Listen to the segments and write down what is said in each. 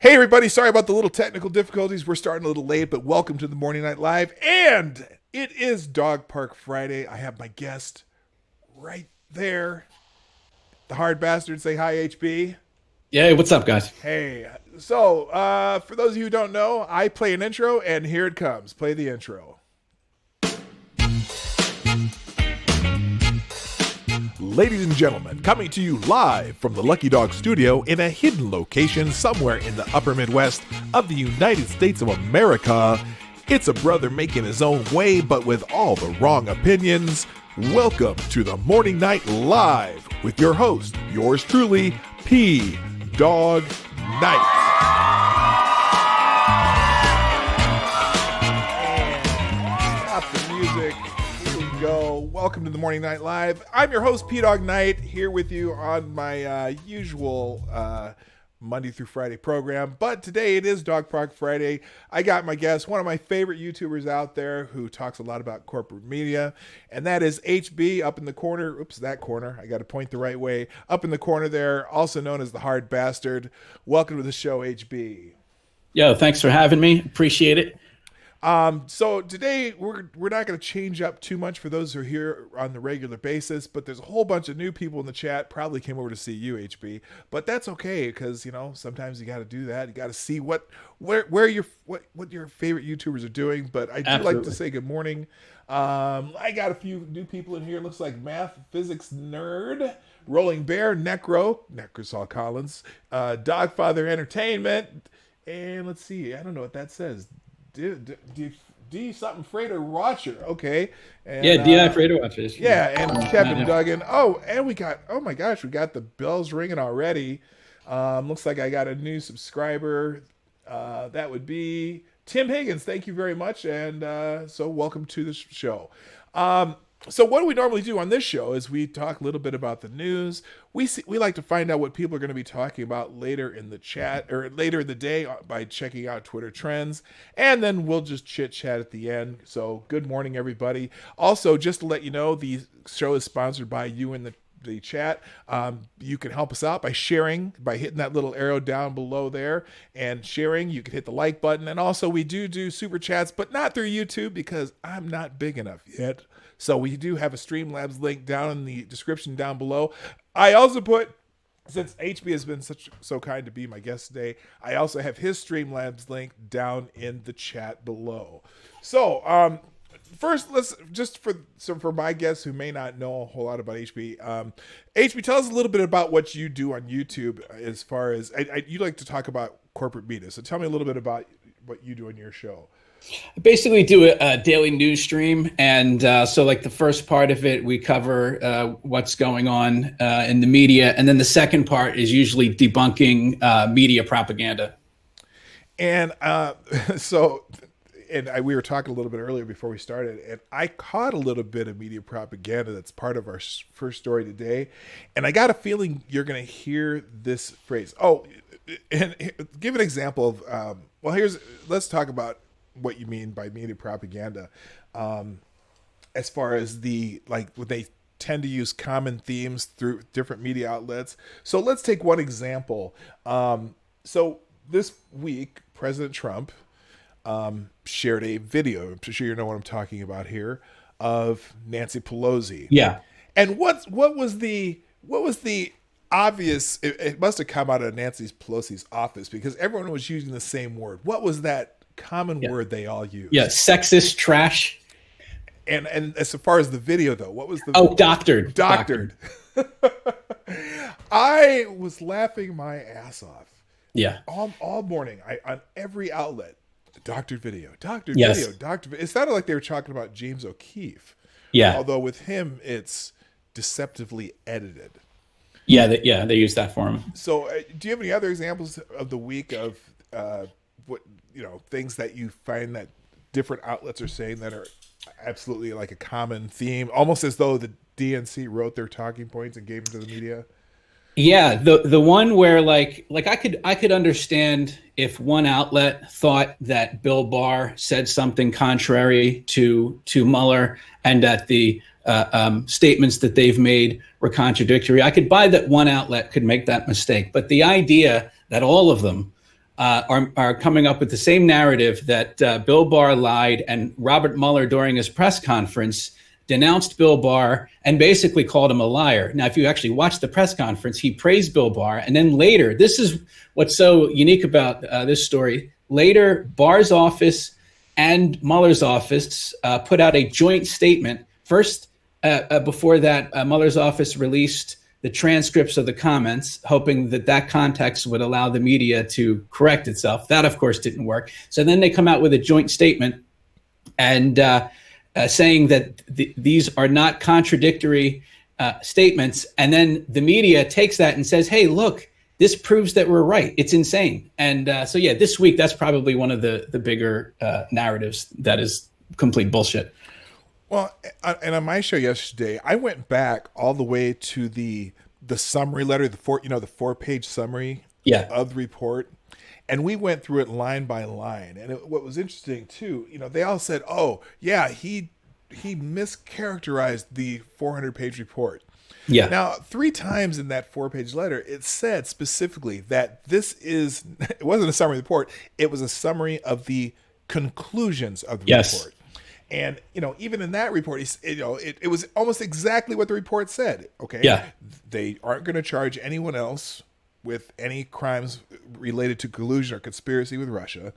Hey, everybody. Sorry about the little technical difficulties. We're starting a little late, but welcome to the Morning Night Live. And it is Dog Park Friday. I have my guest right there. The hard bastard. Say hi, HB. Yeah, what's up, guys? Hey. So, for those of you who don't know, I play an intro, and here it comes. Play the intro. Ladies and gentlemen, coming to you live from the Lucky Dog Studio in a hidden location somewhere in the upper Midwest of the United States of America, it's a brother making his own way but with all the wrong opinions. Welcome to the Morning Night Live with your host, yours truly, P. Dawg Knight. And stop the music. Go. Welcome to the Morning Night Live. I'm your host, Dawg Knight, here with you on my usual Monday through Friday program. But today it is Dog Park Friday. I got my guest, one of my favorite YouTubers out there who talks a lot about corporate media, and that is HB up in the corner. Oops, that corner. I got to point the right way. Up in the corner there, also known as the Hard Bastard. Welcome to the show, HB. Yo, thanks for having me. Appreciate it. So today we're not going to change up too much for those who are here on the regular basis, but there's a whole bunch of new people in the chat. Probably came over to see you, HB, but that's okay because sometimes you got to do that. You got to see what your favorite YouTubers are doing. But I do like to say good morning. I got a few new people in here. Looks like Math Physics Nerd, Rolling Bear, Necrosol Collins, Dogfather Entertainment, and let's see. I don't know what that says. D something Freighter Watcher, okay. And, yeah, DI Freighter Watcher. Yeah, and Kevin Duggan. Oh, and we got the bells ringing already. Looks like I got a new subscriber. That would be Tim Higgins. Thank you very much, and so welcome to the show. So what do we normally do on this show is we talk a little bit about the news. We like to find out what people are going to be talking about later in the chat or later in the day by checking out Twitter trends. And then we'll just chit chat at the end. So good morning, everybody. Also, just to let you know, the show is sponsored by you in the chat. You can help us out by sharing, by hitting that little arrow down below there and sharing. You can hit the like button. And also we do super chats, but not through YouTube because I'm not big enough yet. So we do have a Streamlabs link down in the description down below. I also put, since HB has been so kind to be my guest today, I also have his Streamlabs link down in the chat below. So first, let's just for my guests who may not know a whole lot about HB. HB, tell us a little bit about what you do on YouTube. As far as you like to talk about corporate media, so tell me a little bit about what you do on your show. I basically do a daily news stream, and so like the first part of it, we cover what's going on in the media, and then the second part is usually debunking media propaganda. And we were talking a little bit earlier before we started, and I caught a little bit of media propaganda that's part of our first story today, and I got a feeling you're going to hear this phrase. Oh, and give an example of. Let's talk about what you mean by media propaganda, as far as when they tend to use common themes through different media outlets. So let's take one example. So this week, President Trump shared a video. I'm sure you know what I'm talking about here, of Nancy Pelosi. Yeah. And what was the obvious? It must have come out of Nancy Pelosi's office because everyone was using the same word. What was that common word they all use? Yeah, sexist trash. And as far as the video though, what was the doctored. I was laughing my ass off. Yeah. All morning. On every outlet, doctored video. It sounded like they were talking about James O'Keefe. Yeah. Although with him it's deceptively edited. Yeah, they use that for him. So do you have any other examples of the week of things that you find that different outlets are saying that are absolutely like a common theme, almost as though the DNC wrote their talking points and gave them to the media? Yeah, the one where like I could understand if one outlet thought that Bill Barr said something contrary to Mueller and that the statements that they've made were contradictory. I could buy that one outlet could make that mistake, but the idea that all of them are coming up with the same narrative that Bill Barr lied, and Robert Mueller during his press conference denounced Bill Barr and basically called him a liar. Now, if you actually watch the press conference, he praised Bill Barr, and then later, this is what's so unique about this story. Later, Barr's office and Mueller's office put out a joint statement. First, before that, Mueller's office released the transcripts of the comments, hoping that that context would allow the media to correct itself. That, of course, didn't work. So then they come out with a joint statement and saying that these are not contradictory statements. And then the media takes that and says, hey, look, this proves that we're right. It's insane. And so, yeah, this week, that's probably one of the bigger narratives that is complete bullshit. Well, and on my show yesterday, I went back all the way to the summary letter, the 4-page summary of the report, and we went through it line by line. And what was interesting too, they all said, "Oh, yeah, he mischaracterized the 400-page report." Yeah. Now, 3 times in that 4-page letter, it said specifically that it wasn't a summary report; it was a summary of the conclusions of the report. And, even in that report, it was almost exactly what the report said. Okay. Yeah. They aren't going to charge anyone else with any crimes related to collusion or conspiracy with Russia.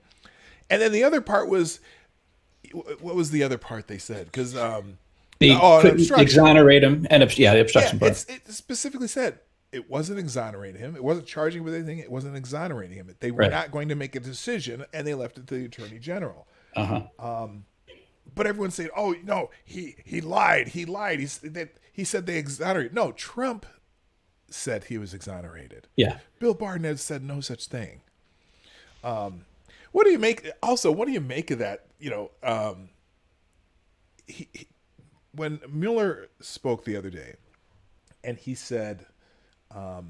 And then the other part was, what was the other part they said? Because exonerate him and the obstruction part. It specifically said it wasn't exonerating him. It wasn't charging him with anything. It wasn't exonerating him. They were not going to make a decision, and they left it to the attorney general. But everyone's saying, "Oh no, he lied. He lied. He said they exonerated." No, Trump said he was exonerated. Yeah. Bill Barr said no such thing. What do you make? Also, what do you make of that? When Mueller spoke the other day, and he said, what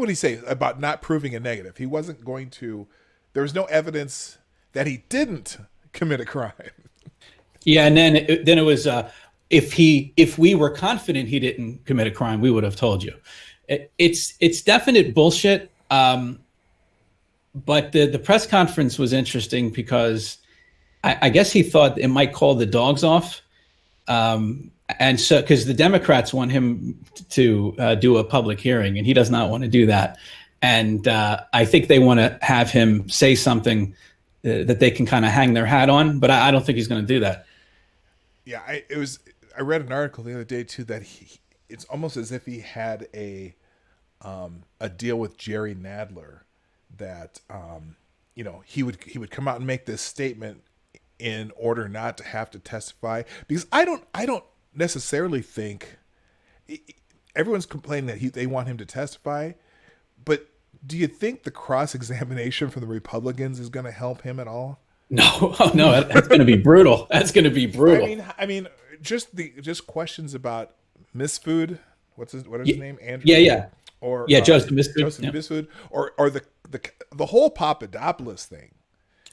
would he say about not proving a negative? He wasn't going to. There was no evidence that he didn't commit a crime. Yeah, and then it was if we were confident he didn't commit a crime, we would have told you. It's definite bullshit. But the press conference was interesting because I guess he thought it might call the dogs off. And so, because the Democrats want him to do a public hearing, and he does not want to do that. And I think they want to have him say something that they can kind of hang their hat on. But I don't think he's going to do that. Yeah, I read an article the other day too that it's almost as if he had a deal with Jerry Nadler that he would come out and make this statement in order not to have to testify, because I don't necessarily think everyone's complaining that they want him to testify, but do you think the cross-examination from the Republicans is going to help him at all? No, no, that's going to be brutal. That's going to be brutal. I mean, just questions about Misfood. What is his name? Andrew. Yeah. Or Joseph Misfood. Misfood, or the whole Papadopoulos thing.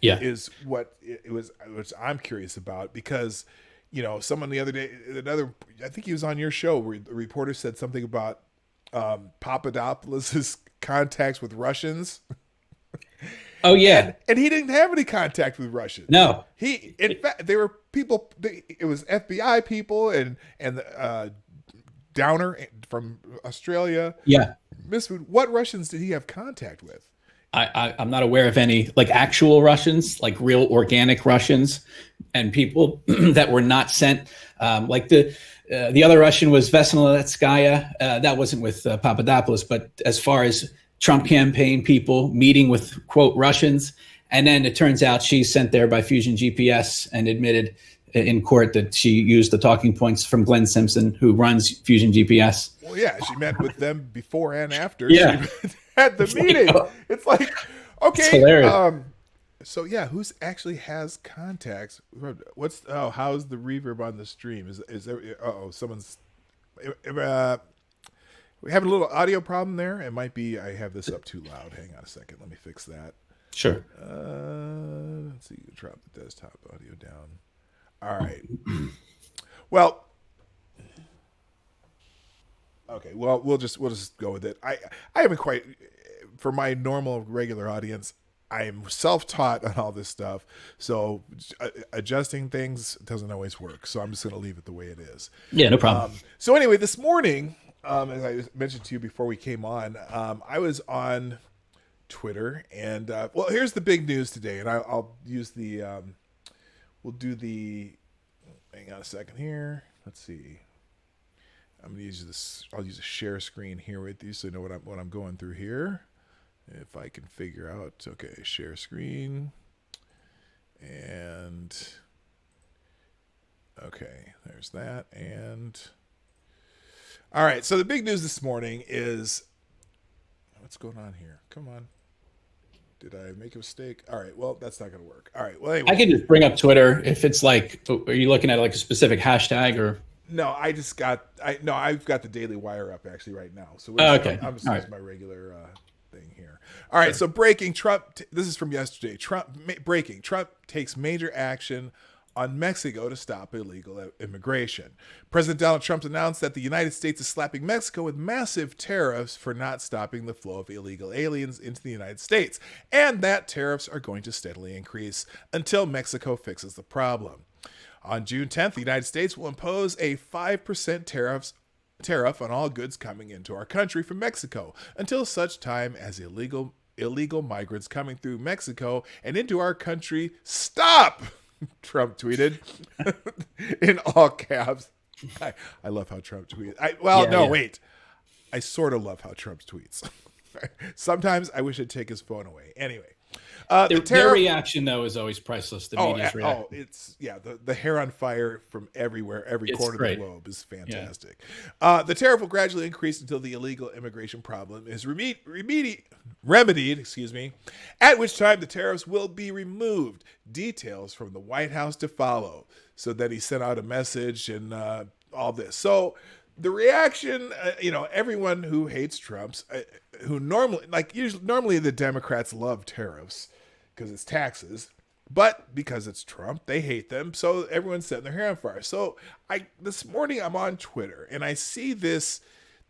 Yeah, is what it was, which I'm curious about, because someone the other day, I think he was on your show, where the reporter said something about Papadopoulos's contacts with Russians. Oh yeah, and he didn't have any contact with Russians. No, in fact, there were people. It was FBI people and Downer from Australia. Yeah, Misfood. What Russians did he have contact with? I'm not aware of any actual Russians, like real organic Russians, and people that were not sent. The other Russian was Vesnitskaya. That wasn't with Papadopoulos, but as far as Trump campaign people meeting with, quote, Russians, and then it turns out she's sent there by Fusion GPS and admitted in court that she used the talking points from Glenn Simpson, who runs Fusion GPS. Well, yeah, she met with them before and after. Yeah. She had the meeting. It's like, okay. It's hilarious. So yeah, who's actually has contacts? How's the reverb on the stream? Is there? Someone's. We have a little audio problem there. It might be I have this up too loud. Hang on a second. Let me fix that. Sure. Let's see. Drop the desktop audio down. All right. Well. Okay. Okay, well, we'll just go with it. I haven't quite, for my normal regular audience, I'm self-taught on all this stuff, so adjusting things doesn't always work. So I'm just going to leave it the way it is. Yeah, no problem. So anyway, this morning, as I mentioned to you before we came on, I was on Twitter, and well, here's the big news today, and I'll use the, we'll do the. Hang on a second here. Let's see. I'm gonna use this. I'll use a share screen here with you, so you know what I'm going through here. If I can figure out, okay, share screen, and okay, there's that, and all right. So the big news this morning is what's going on here. Come on. Did I make a mistake? All right. Well, that's not going to work. All right. Well, anyway. I can just bring up Twitter if it's like, are you looking at like a specific hashtag or? No, I've got the Daily Wire up actually right now. So okay. I'm just using my regular thing here. All right. Sure. So breaking Trump. This is from yesterday. Breaking Trump takes major action on Mexico to stop illegal immigration. President Donald Trump announced that the United States is slapping Mexico with massive tariffs for not stopping the flow of illegal aliens into the United States, and that tariffs are going to steadily increase until Mexico fixes the problem. On June 10th, the United States will impose a 5% tariff on all goods coming into our country from Mexico until such time as illegal migrants coming through Mexico and into our country stop. Trump tweeted in all caps. I love how Trump tweets. Wait. I sort of love how Trump tweets. Sometimes I wish I'd take his phone away. Anyway. Their reaction, though, is always priceless. The media's reaction. It's the hair on fire from everywhere, every corner of the globe is fantastic. Yeah. The tariff will gradually increase until the illegal immigration problem is remedied, at which time the tariffs will be removed. Details from the White House to follow. So then he sent out a message and all this. So the reaction, everyone who hates Trump's, who normally the Democrats love tariffs because it's taxes, but because it's Trump, they hate them. So everyone's setting their hair on fire. So this morning I'm on Twitter and I see this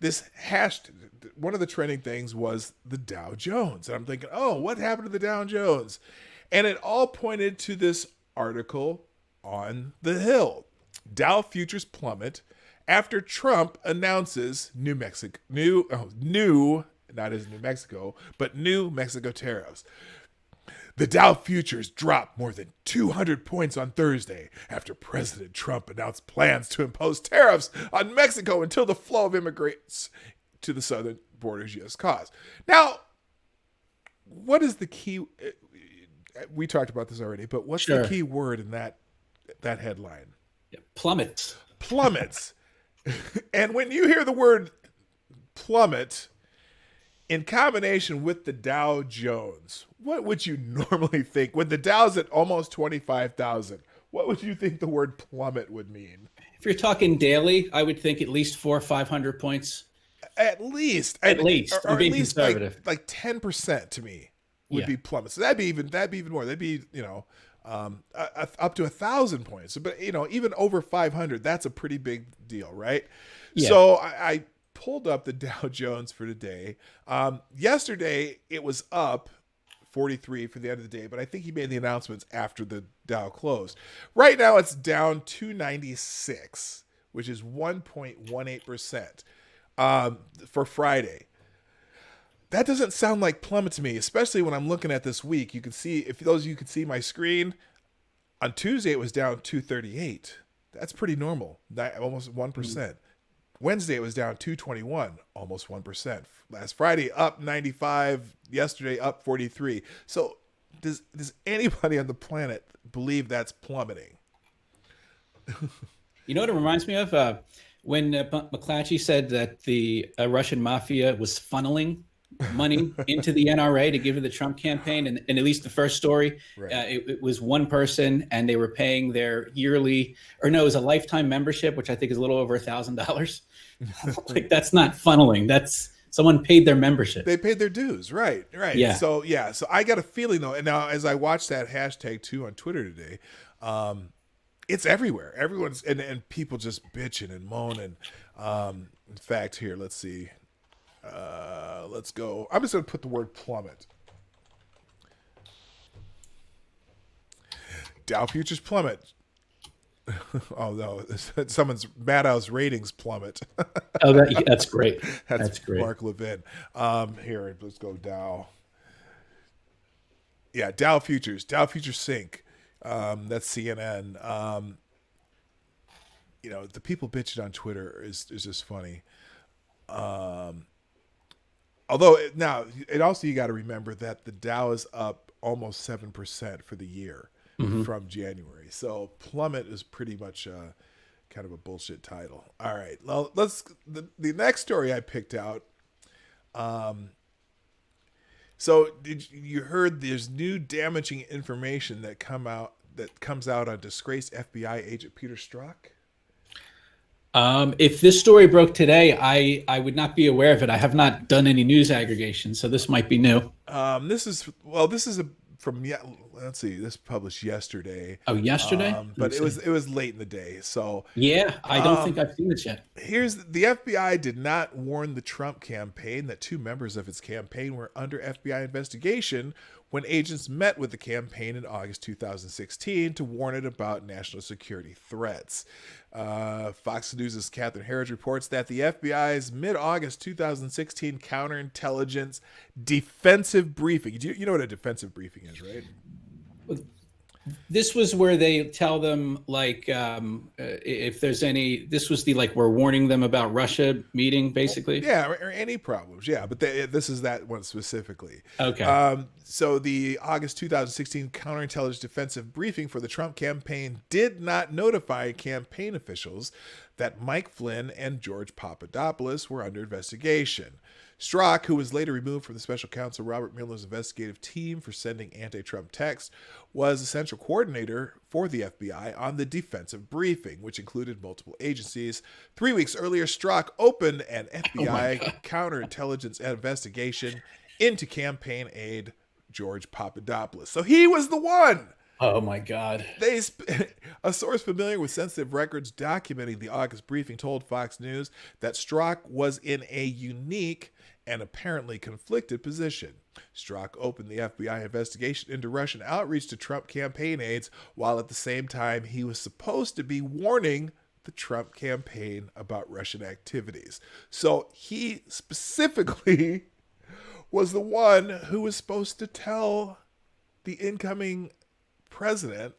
hashtag. One of the trending things was the Dow Jones, and I'm thinking, oh, what happened to the Dow Jones? And it all pointed to this article on the Hill. Dow futures plummet after Trump announces New Mexico tariffs. The Dow futures dropped more than 200 points on Thursday after President Trump announced plans to impose tariffs on Mexico until the flow of immigrants to the southern border's U.S. cause. Now, what is the key? We talked about this already, but what's the key word in that headline? Yeah, plummets. Plummets. And when you hear the word plummet in combination with the Dow Jones, what would you normally think? When the Dow's at almost 25,000, what would you think the word plummet would mean? If you're talking daily, I would think at least 400 or 500 points. At least. Or at least conservative. Like 10% to me would be plummet. So that'd be even more. That'd be, up to 1,000 points. But, even over 500, that's a pretty big deal, right? Yeah. So I pulled up the Dow Jones for today. Yesterday, it was up 43 for the end of the day, but I think he made the announcements after the Dow closed. Right now, it's down 296, which is 1.18% for Friday. That doesn't sound like plummet to me, especially when I'm looking at this week. You can see, if those of you can see my screen, on Tuesday it was down 238. That's pretty normal, almost 1%. Wednesday it was down 221, almost 1%. Last Friday up 95, yesterday up 43. So does anybody on the planet believe that's plummeting? You know what it reminds me of? When McClatchy said that the Russian mafia was funneling money into the NRA to give to the Trump campaign, and at least the first story, right. It was one person, and they were paying their yearly, it was a lifetime membership, which I think is a little over $1,000. Like, that's not funneling. That's someone paid their membership. They paid their dues, right? Yeah. So I got a feeling though, and now as I watched that hashtag too on Twitter today, It's everywhere. Everyone's and people just bitching and moaning. In fact, here, let's see. Let's go. I'm just gonna put the word plummet. Dow futures plummet. Oh no, someone's Maddow's ratings plummet. Oh, that's great. That's great. Mark Levin. Here, let's go Dow. Yeah, Dow futures sink. That's CNN. The people bitching on Twitter is just funny. Although now, it also, you got to remember that the Dow is up almost 7% for the year from January. So plummet is pretty much kind of a bullshit title. All right, well, the next story I picked out. So you heard there's new damaging information that comes out on disgraced FBI agent Peter Strzok? If this story broke today, I would not be aware of it. I have not done any news aggregation, so this might be new. This is from, let's see, this published yesterday. Oh, yesterday? But it was late in the day. So yeah, I don't think I've seen this yet. The FBI did not warn the Trump campaign that two members of its campaign were under FBI investigation when agents met with the campaign in August 2016 to warn it about national security threats. Fox News' Catherine Herridge reports that the FBI's mid-August 2016 counterintelligence defensive briefing. You know what a defensive briefing is, right? This was where they tell them, like, if there's any. This was we're warning them about Russia meeting, basically. Yeah, or any problems. Yeah, but this is that one specifically. Okay. So the August 2016 counterintelligence defensive briefing for the Trump campaign did not notify campaign officials that Mike Flynn and George Papadopoulos were under investigation. Strzok, who was later removed from the special counsel Robert Mueller's investigative team for sending anti-Trump texts, was the central coordinator for the FBI on the defensive briefing, which included multiple agencies. 3 weeks earlier, Strzok opened an FBI counterintelligence investigation into campaign aide George Papadopoulos. So he was the one. Oh my God. A source familiar with sensitive records documenting the August briefing told Fox News that Strzok was in a unique and apparently conflicted position. Strzok opened the FBI investigation into Russian outreach to Trump campaign aides, while at the same time he was supposed to be warning the Trump campaign about Russian activities. So he specifically was the one who was supposed to tell the incoming president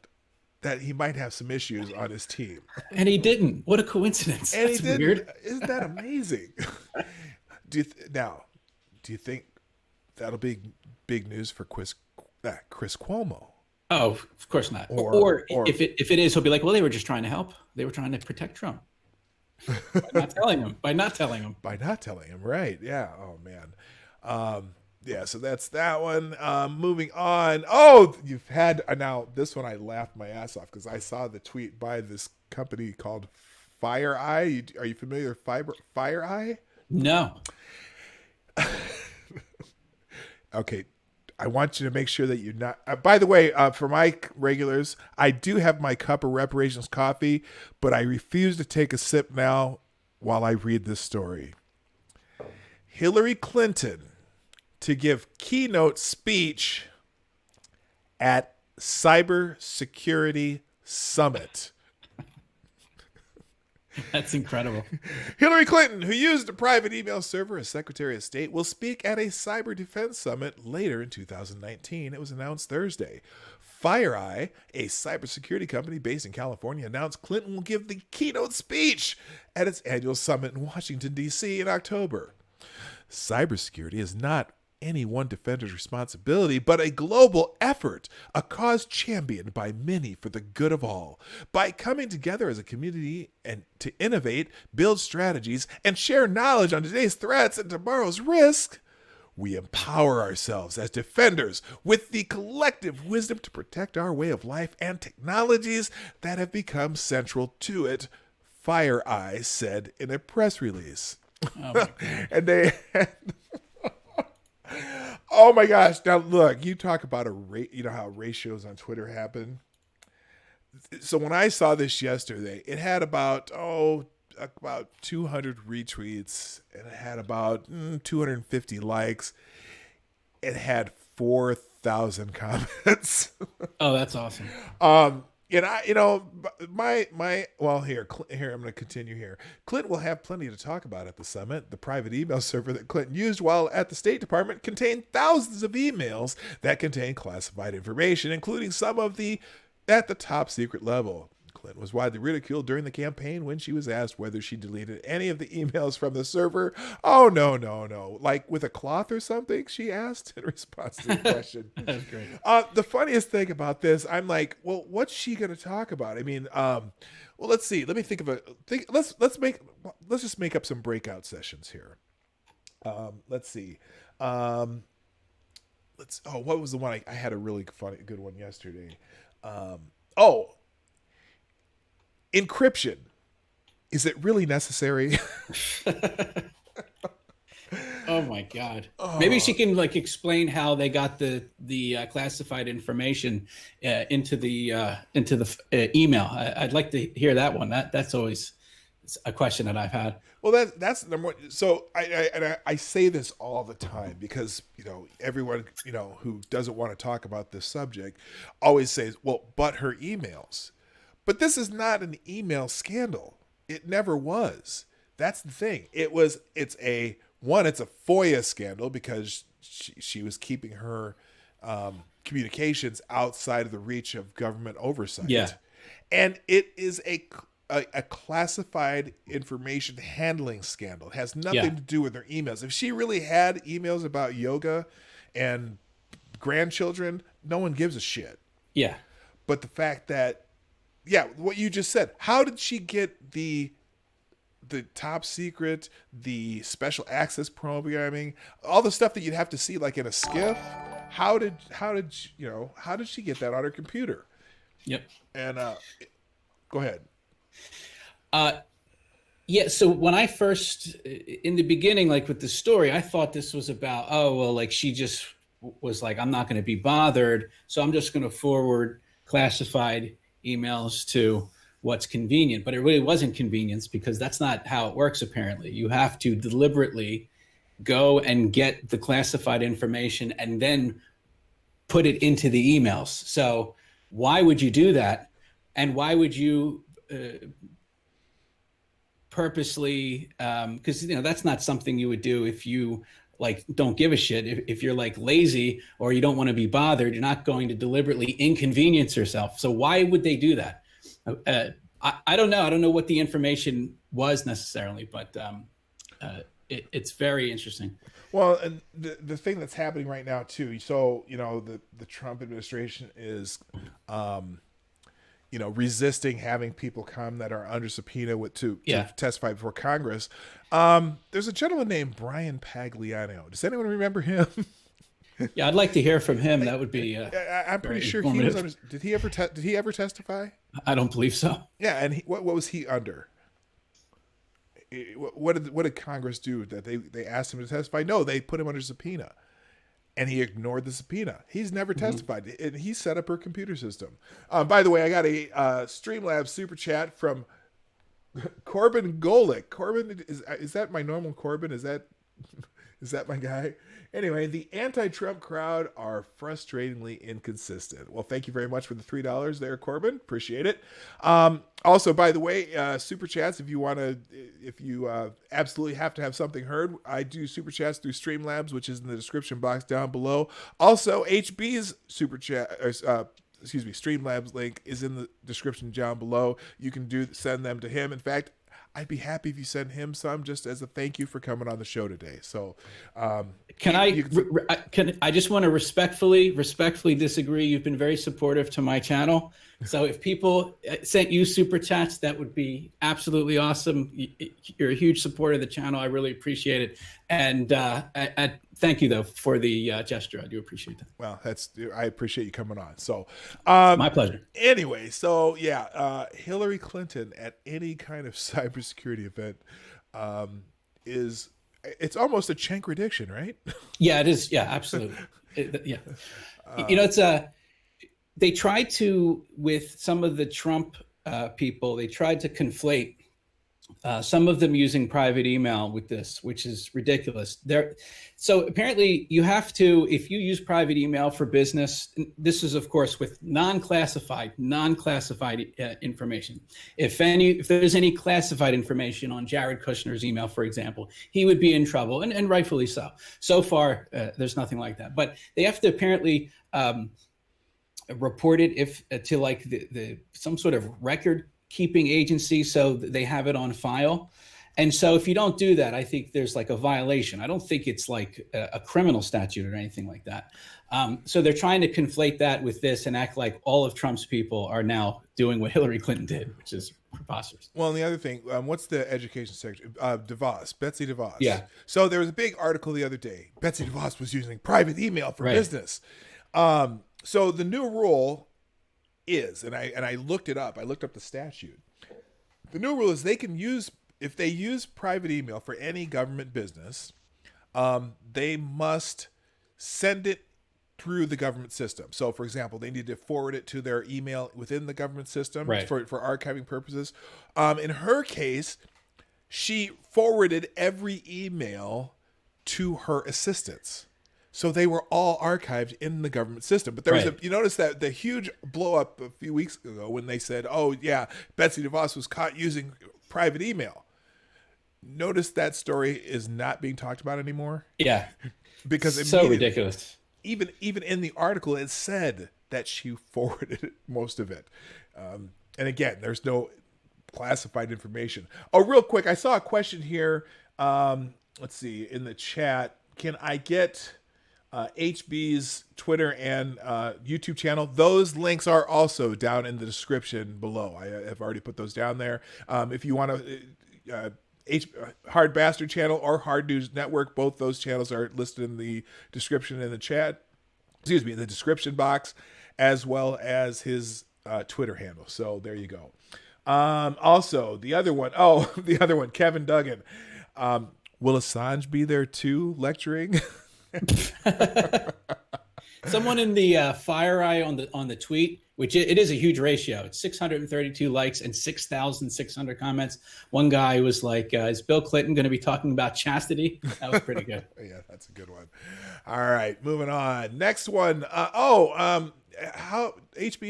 that he might have some issues on his team. And he didn't. What a coincidence. And That's he didn't. Weird. Isn't that amazing? Do you think that'll be big news for Chris Cuomo? Oh, of course not. Or if it is, he'll be like, well, they were just trying to help. They were trying to protect Trump. By not telling him. Right. Yeah. Oh, man. Yeah, so that's that one. Moving on. Oh, you've had now this one. I laughed my ass off because I saw the tweet by this company called FireEye. Are you familiar with FireEye? No. Okay, I want you to make sure that you're not. By the way, for my regulars, I do have my cup of reparations coffee, but I refuse to take a sip now while I read this story. Hillary Clinton to give keynote speech at Cybersecurity Summit. That's incredible. Hillary Clinton, who used a private email server as Secretary of State, will speak at a cyber defense summit later in 2019. It was announced Thursday. FireEye, a cybersecurity company based in California, announced Clinton will give the keynote speech at its annual summit in Washington, D.C. in October. Cybersecurity is not any one defender's responsibility, but a global effort, a cause championed by many for the good of all. By coming together as a community and to innovate, build strategies, and share knowledge on today's threats and tomorrow's risks, we empower ourselves as defenders with the collective wisdom to protect our way of life and technologies that have become central to it, FireEye said in a press release. Oh And they oh my gosh. Now look, you talk about you know how ratios on Twitter happen. So when I saw this yesterday, it had about 200 retweets, and it had about 250 likes. It had 4,000 comments. Oh, that's awesome. And here I'm going to continue here. Clinton will have plenty to talk about at the summit. The private email server that Clinton used while at the State Department contained thousands of emails that contained classified information, including some of the at the top secret level. Clinton was widely ridiculed during the campaign when she was asked whether she deleted any of the emails from the server. Oh, no, no, no. Like with a cloth or something, she asked in response to the question. That's great. The funniest thing about this, I'm like, well, what's she going to talk about? I mean, well, let's see. Let me think of let's just make up some breakout sessions here. Let's see. What was the one I had a really good one yesterday. Oh, encryption. Is it really necessary? Oh my God! Maybe she can like explain how they got the classified information into the email. I'd like to hear that one. That's always a question that I've had. Well, that's the number one. So I say this all the time because everyone who doesn't want to talk about this subject always says, well, but her emails. But this is not an email scandal. It never was. That's the thing. It's a FOIA scandal because she was keeping her communications outside of the reach of government oversight. Yeah. And it is a classified information handling scandal. It has nothing to do with her emails. If she really had emails about yoga and grandchildren, no one gives a shit. Yeah. But the fact that, what you just said, how did she get the top secret, the special access programming, all the stuff that you'd have to see like in a skiff? How did she get that on her computer? Yep. And go ahead. Yeah, so when I first, in the beginning, like with the story, I thought this was about, like she just was like, I'm not going to be bothered, so I'm just going to forward classified emails to what's convenient. But it really wasn't convenience because that's not how it works, apparently. You have to deliberately go and get the classified information and then put it into the emails. So why would you do that? And why would you purposely, because that's not something you would do if you like don't give a shit. If you're like lazy or you don't want to be bothered, you're not going to deliberately inconvenience yourself. So why would they do that? I don't know. I don't know what the information was necessarily, but it's very interesting. Well, and the thing that's happening right now too. So the Trump administration is resisting having people come that are under subpoena to testify before Congress. There's a gentleman named Brian Pagliano. Does anyone remember him? Yeah, I'd like to hear from him. That would be. I'm pretty sure he was under. Did he ever testify? I don't believe so. Yeah, and what was he under? What did Congress do? That they asked him to testify? No, they put him under subpoena. And he ignored the subpoena. He's never testified. And he set up her computer system. By the way, I got a Streamlabs super chat from Corbin Golick. Corbin, is that my normal Corbin? Is that my guy? Anyway, the anti-Trump crowd are frustratingly inconsistent. Well, thank you very much for the $3 there, Corbin. Appreciate it. Also, by the way, super chats, if you absolutely have to have something heard, I do super chats through Streamlabs, which is in the description box down below. Also, HB's super chat, Streamlabs link is in the description down below. You can send them to him. In fact, I'd be happy if you send him some just as a thank you for coming on the show today. So, I just want to respectfully disagree. You've been very supportive to my channel. So if people sent you super chats, that would be absolutely awesome. You're a huge supporter of the channel. I really appreciate it. And I thank you though for the gesture. I do appreciate that. Well, I appreciate you coming on. So, my pleasure. Anyway, so Hillary Clinton at any kind of cybersecurity event it's almost a contradiction, right? Yeah, it is. Yeah, absolutely. It's they tried to, with some of the Trump people, they tried to conflate some of them using private email with this, which is ridiculous. So apparently you have to, if you use private email for business, this is of course with non-classified information. If there's any classified information on Jared Kushner's email, for example, he would be in trouble, and rightfully so. So far, there's nothing like that. But they have to apparently report it if to like the some sort of record keeping agency, so they have it on file. And so if you don't do that, I think there's like a violation. I don't think it's like a criminal statute or anything like that. So they're trying to conflate that with this and act like all of Trump's people are now doing what Hillary Clinton did, which is preposterous. Well, and the other thing, what's the education secretary? DeVos, Betsy DeVos. Yeah. So there was a big article the other day. Betsy DeVos was using private email for business. So the new rule is, and I looked it up. I looked up the statute. The new rule is they can use, if they use private email for any government business, they must send it through the government system. So, for example, they need to forward it to their email within the government system for archiving purposes. In her case, she forwarded every email to her assistants. So they were all archived in the government system. But there was you notice that the huge blow up a few weeks ago when they said, oh, yeah, Betsy DeVos was caught using private email. Notice that story is not being talked about anymore. Yeah. Because it's so ridiculous. Even in the article, it said that she forwarded most of it. And again, there's no classified information. Oh, real quick, I saw a question here. Let's see, in the chat. Can I get HB's Twitter and YouTube channel? Those links are also down in the description below. I have already put those down there. If you want to, Hard Bastard channel or Hard News Network, both those channels are listed in the description in the chat. Excuse me, in the description box, as well as his Twitter handle. So there you go. Also, the other one, Kevin Duggan. Will Assange be there too, lecturing? Someone in the FireEye on the tweet, which it is a huge ratio. It's 632 likes and 6,600 comments. One guy was like, "Is Bill Clinton going to be talking about chastity?" That was pretty good. Yeah, that's a good one. All right, moving on. Next one. HB,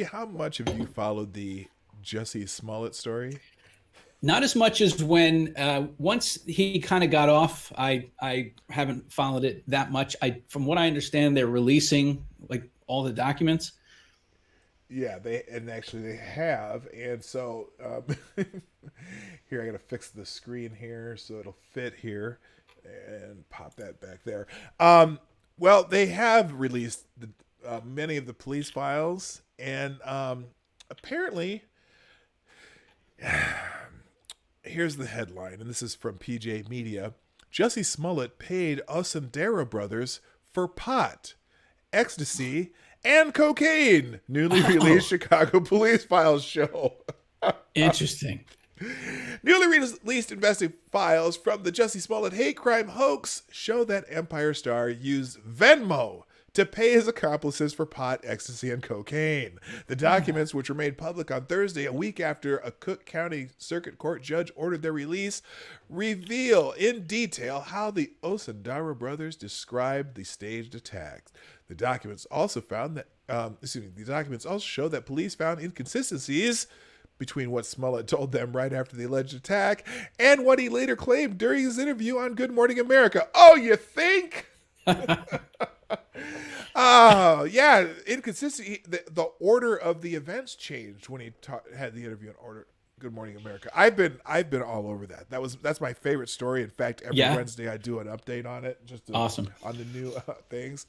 how much have you followed the Jussie Smollett story? Not as much as when once he kind of got off. I haven't followed it that much. From what I understand, they're releasing like all the documents. Yeah, they have, and so here I gotta fix the screen here so it'll fit here, and pop that back there. Well, they have released many of the police files, and apparently. Here's the headline, and this is from PJ Media. Jussie Smollett paid Osendera brothers for pot, ecstasy, and cocaine. Newly released Chicago police files show. Interesting. Newly released investigative files from the Jussie Smollett hate crime hoax show that Empire Star used Venmo to pay his accomplices for pot, ecstasy, and cocaine. The documents, which were made public on Thursday, a week after a Cook County Circuit Court judge ordered their release, reveal in detail how the Osendara brothers described the staged attacks. The documents also found that, the documents also show that police found inconsistencies between what Smollett told them right after the alleged attack and what he later claimed during his interview on Good Morning America. Oh, you think? Oh, yeah, inconsistency. The order of the events changed when he had the interview on order Good Morning America. I've been all over that. That's my favorite story. In fact, every Wednesday I do an update on it, awesome on the new things.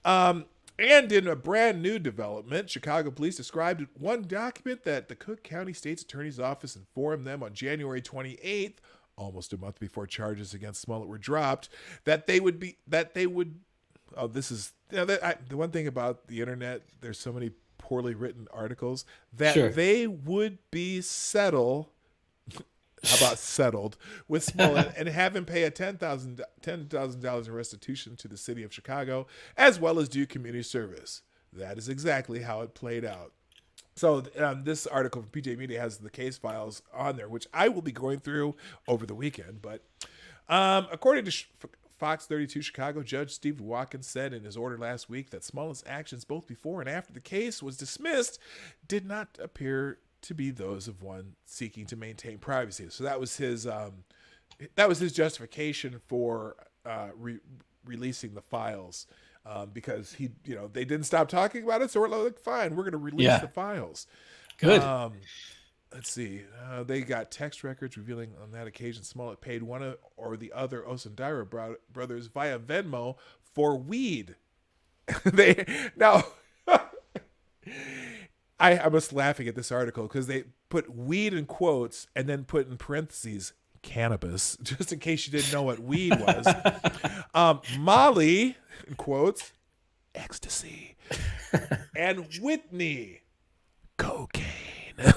And in a brand new development, Chicago police described one document that the Cook County State's Attorney's Office informed them on January 28th, almost a month before charges against Smollett were dropped, that they would. Oh, this is the one thing about the internet. There's so many poorly written articles that they would be settled with Smollett and have him pay a $10,000 in restitution to the city of Chicago, as well as do community service. That is exactly how it played out. So this article from PJ Media has the case files on there, which I will be going through over the weekend. But according to Fox 32 Chicago, Judge Steve Watkins said in his order last week that Smollett's actions both before and after the case was dismissed did not appear to be those of one seeking to maintain privacy. So that was his justification for releasing the files. Because they didn't stop talking about it, so we're like, fine, we're going to release the files. Good. Let's see. They got text records revealing on that occasion Smollett paid one or the other Osundaira brothers via Venmo for weed. I was laughing at this article because they put weed in quotes and then put in parentheses cannabis, just in case you didn't know what weed was. Molly, in quotes, ecstasy, and Whitney, cocaine.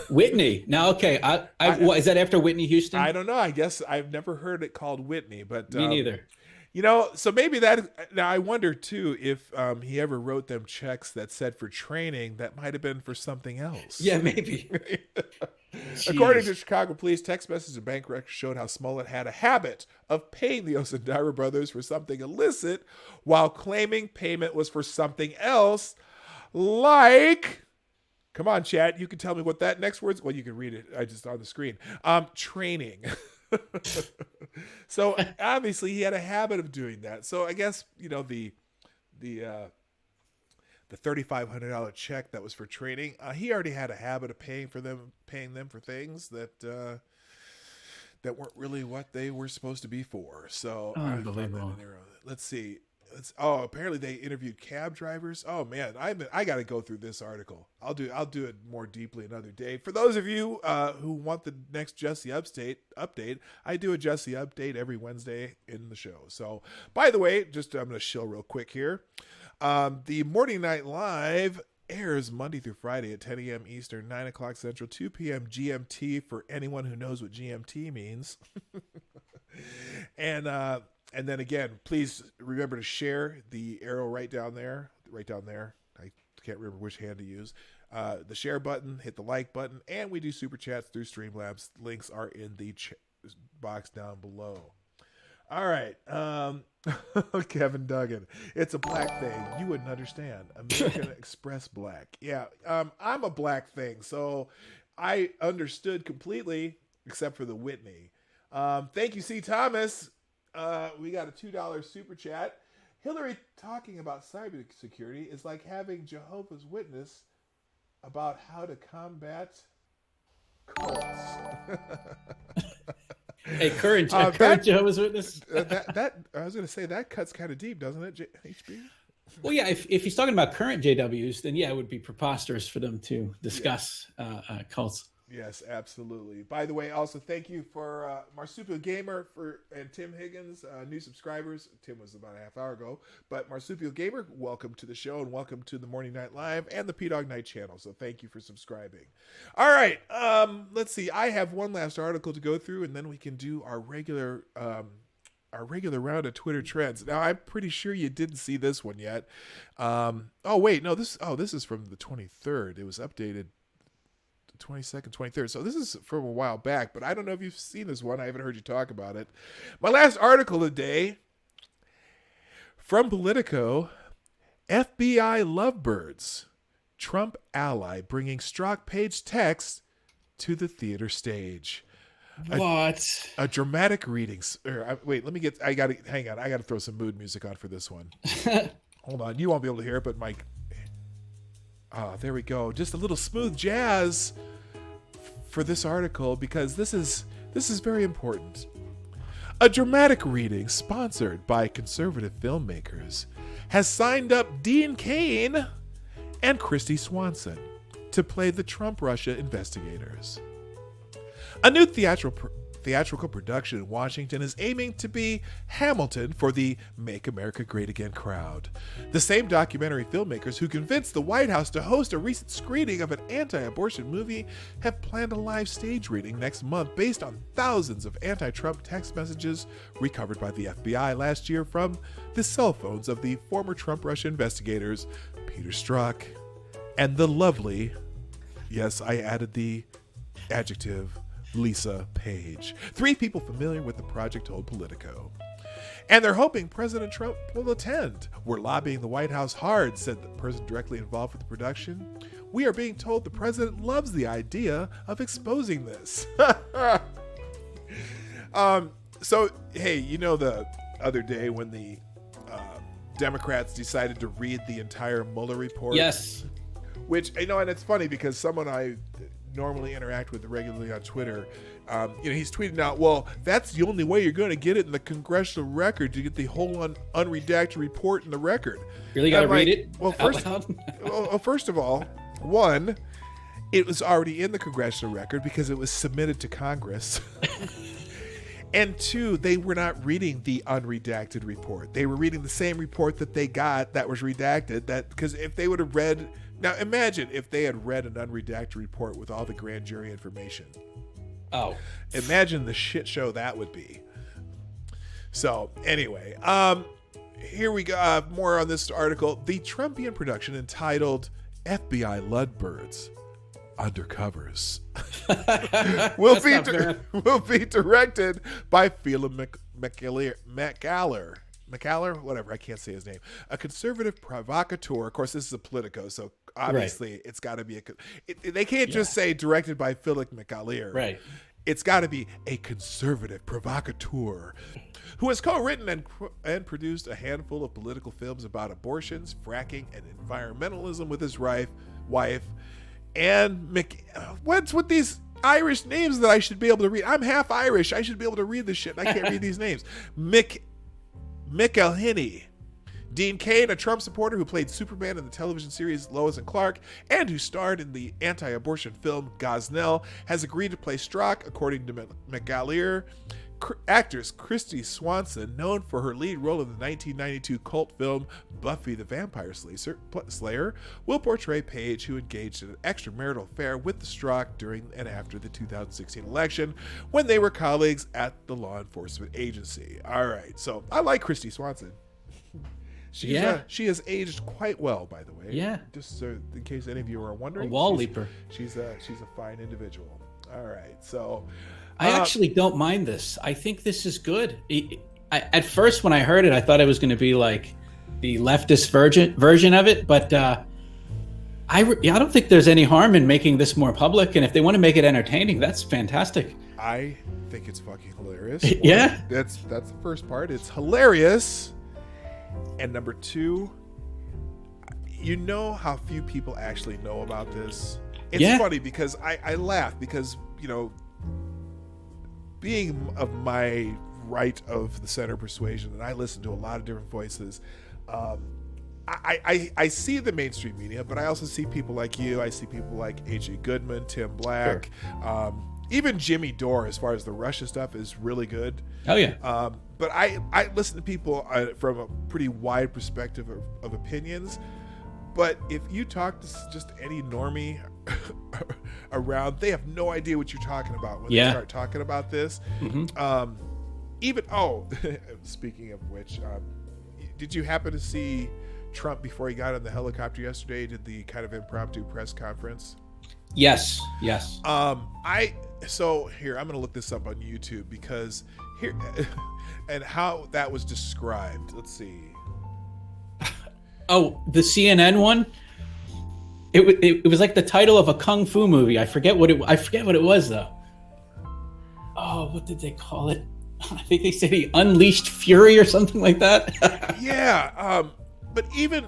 Whitney. Now, okay, is that after Whitney Houston? I don't know. I guess I've never heard it called Whitney, but me neither. So maybe that. Now I wonder too if he ever wrote them checks that said for training that might have been for something else. Yeah, maybe. According to Chicago police, text messages and bank records showed how Smollett had a habit of paying the Osundaira brothers for something illicit while claiming payment was for something else, like, come on, chat, you can tell me what that next word's, well, you can read it, I just on the screen, training. So obviously he had a habit of doing that. So I guess, the $3,500 check that was for training, he already had a habit of paying them for things that weren't really what they were supposed to be for. So unbelievable. Let's see. Apparently they interviewed cab drivers. Oh man, I got to go through this article. I'll do it more deeply another day. For those of you who want the next Jesse update, I do a Jesse update every Wednesday in the show. So by the way, I'm going to shill real quick here. The Morning Night Live airs Monday through Friday at 10 a.m. Eastern, 9 o'clock Central, 2 p.m. GMT for anyone who knows what GMT means. And then again, please remember to share the arrow right down there. I can't remember which hand to use. The share button, hit the like button, and we do super chats through Streamlabs. Links are in the box down below. All right. Kevin Duggan. It's a black thing. You wouldn't understand. American Express black. Yeah. I'm a black thing, so I understood completely, except for the Whitney. Thank you, C. Thomas. We got a $2 super chat. Hillary talking about cybersecurity is like having Jehovah's Witness about how to combat cults. Hey, current Jehovah's Witness. that I was going to say that cuts kind of deep, doesn't it, HB? Well, yeah. If he's talking about current JWs, then yeah, it would be preposterous for them to discuss cults. Yes, absolutely. By the way, also thank you for Marsupial Gamer and Tim Higgins, new subscribers. Tim was about a half hour ago, but Marsupial Gamer, welcome to the show and welcome to the Morning Night Live and the Dawg Knight channel. So thank you for subscribing. All right, let's see. I have one last article to go through, and then we can do our regular round of Twitter trends. Now, I'm pretty sure you didn't see this one yet. This is from the 23rd. It was updated 22nd, 23rd. So this is from a while back, but I don't know if you've seen this one. I haven't heard you talk about it. My last article today from Politico, FBI lovebirds, Trump ally bringing Strzok Page text to the theater stage. What? A dramatic reading. Wait, I got to throw some mood music on for this one. Hold on. You won't be able to hear it, but Mike. There we go. Just a little smooth jazz for this article because this is very important. A dramatic reading sponsored by conservative filmmakers has signed up Dean Cain and Christy Swanson to play the Trump-Russia investigators. A new theatrical theatrical production in Washington is aiming to be Hamilton for the Make America Great Again crowd. The same documentary filmmakers who convinced the White House to host a recent screening of an anti-abortion movie have planned a live stage reading next month based on thousands of anti-Trump text messages recovered by the FBI last year from the cell phones of the former Trump-Russia investigators Peter Strzok and the lovely, yes, I added the adjective, Lisa Page. 3 people familiar with the project told Politico. And they're hoping President Trump will attend. We're lobbying the White House hard, said the person directly involved with the production. We are being told the president loves the idea of exposing this. So, hey, you know the other day when the Democrats decided to read the entire Mueller report? Yes. Which, you know, and it's funny because someone I normally interact with regularly on Twitter, he's tweeting out, well, that's the only way you're going to get it in the congressional record, to get the whole unredacted report in the record. Really got to read it? Well, first of all, one, it was already in the congressional record because it was submitted to Congress. And 2, they were not reading the unredacted report. They were reading the same report that they got that was redacted. Because if they would have read... Now, imagine if they had read an unredacted report with all the grand jury information. Oh. Imagine the shit show that would be. So, anyway, here we go. More on this article. The Trumpian production entitled FBI Ludbirds Undercovers will be directed by Phelan McAllister, whatever, I can't say his name, a conservative provocateur. Of course, this is a Politico, so obviously It's got to be they can't just say directed by Philip McAllister. Right. It's got to be a conservative provocateur who has co-written and produced a handful of political films about abortions, fracking, and environmentalism with his wife. And what's with these Irish names that I should be able to read? I'm half Irish. I should be able to read this shit. And I can't read these names. McElhinney. Dean Cain, a Trump supporter who played Superman in the television series Lois and Clark and who starred in the anti-abortion film Gosnell, has agreed to play Strzok, according to McAllister. Actress Christy Swanson, known for her lead role in the 1992 cult film Buffy the Vampire Slayer, will portray Page, who engaged in an extramarital affair with the Strzok during and after the 2016 election when they were colleagues at the law enforcement agency. All right, so I like Christy Swanson. She has aged quite well, by the way. Yeah. Just so in case any of you are wondering. A wall leaper. She's a fine individual. All right, so... I actually don't mind this. I think this is good. At first, when I heard it, I thought it was going to be like the leftist version of it, but I don't think there's any harm in making this more public. And if they want to make it entertaining, that's fantastic. I think it's fucking hilarious. Yeah, that's the first part. It's hilarious. And number 2, you know how few people actually know about this. It's funny because I laugh because, you know, being of my right of the center persuasion, and I listen to a lot of different voices, I see the mainstream media, but I also see people like you. I see people like A.J. Goodman, Tim Black, sure. Even Jimmy Dore, as far as the Russia stuff, is really good. Oh, yeah. But I listen to people from a pretty wide perspective of opinions. But if you talk to just any normie around, they have no idea what you're talking about when they start talking about this. Mm-hmm. Speaking of which, did you happen to see Trump before he got on the helicopter yesterday? Did the kind of impromptu press conference? Yes. So here, I'm going to look this up on YouTube because here and how that was described. Let's see. Oh, the CNN one. It was like the title of a kung fu movie. I forget what it was though. Oh, what did they call it? I think they said he unleashed fury or something like that. Yeah. But even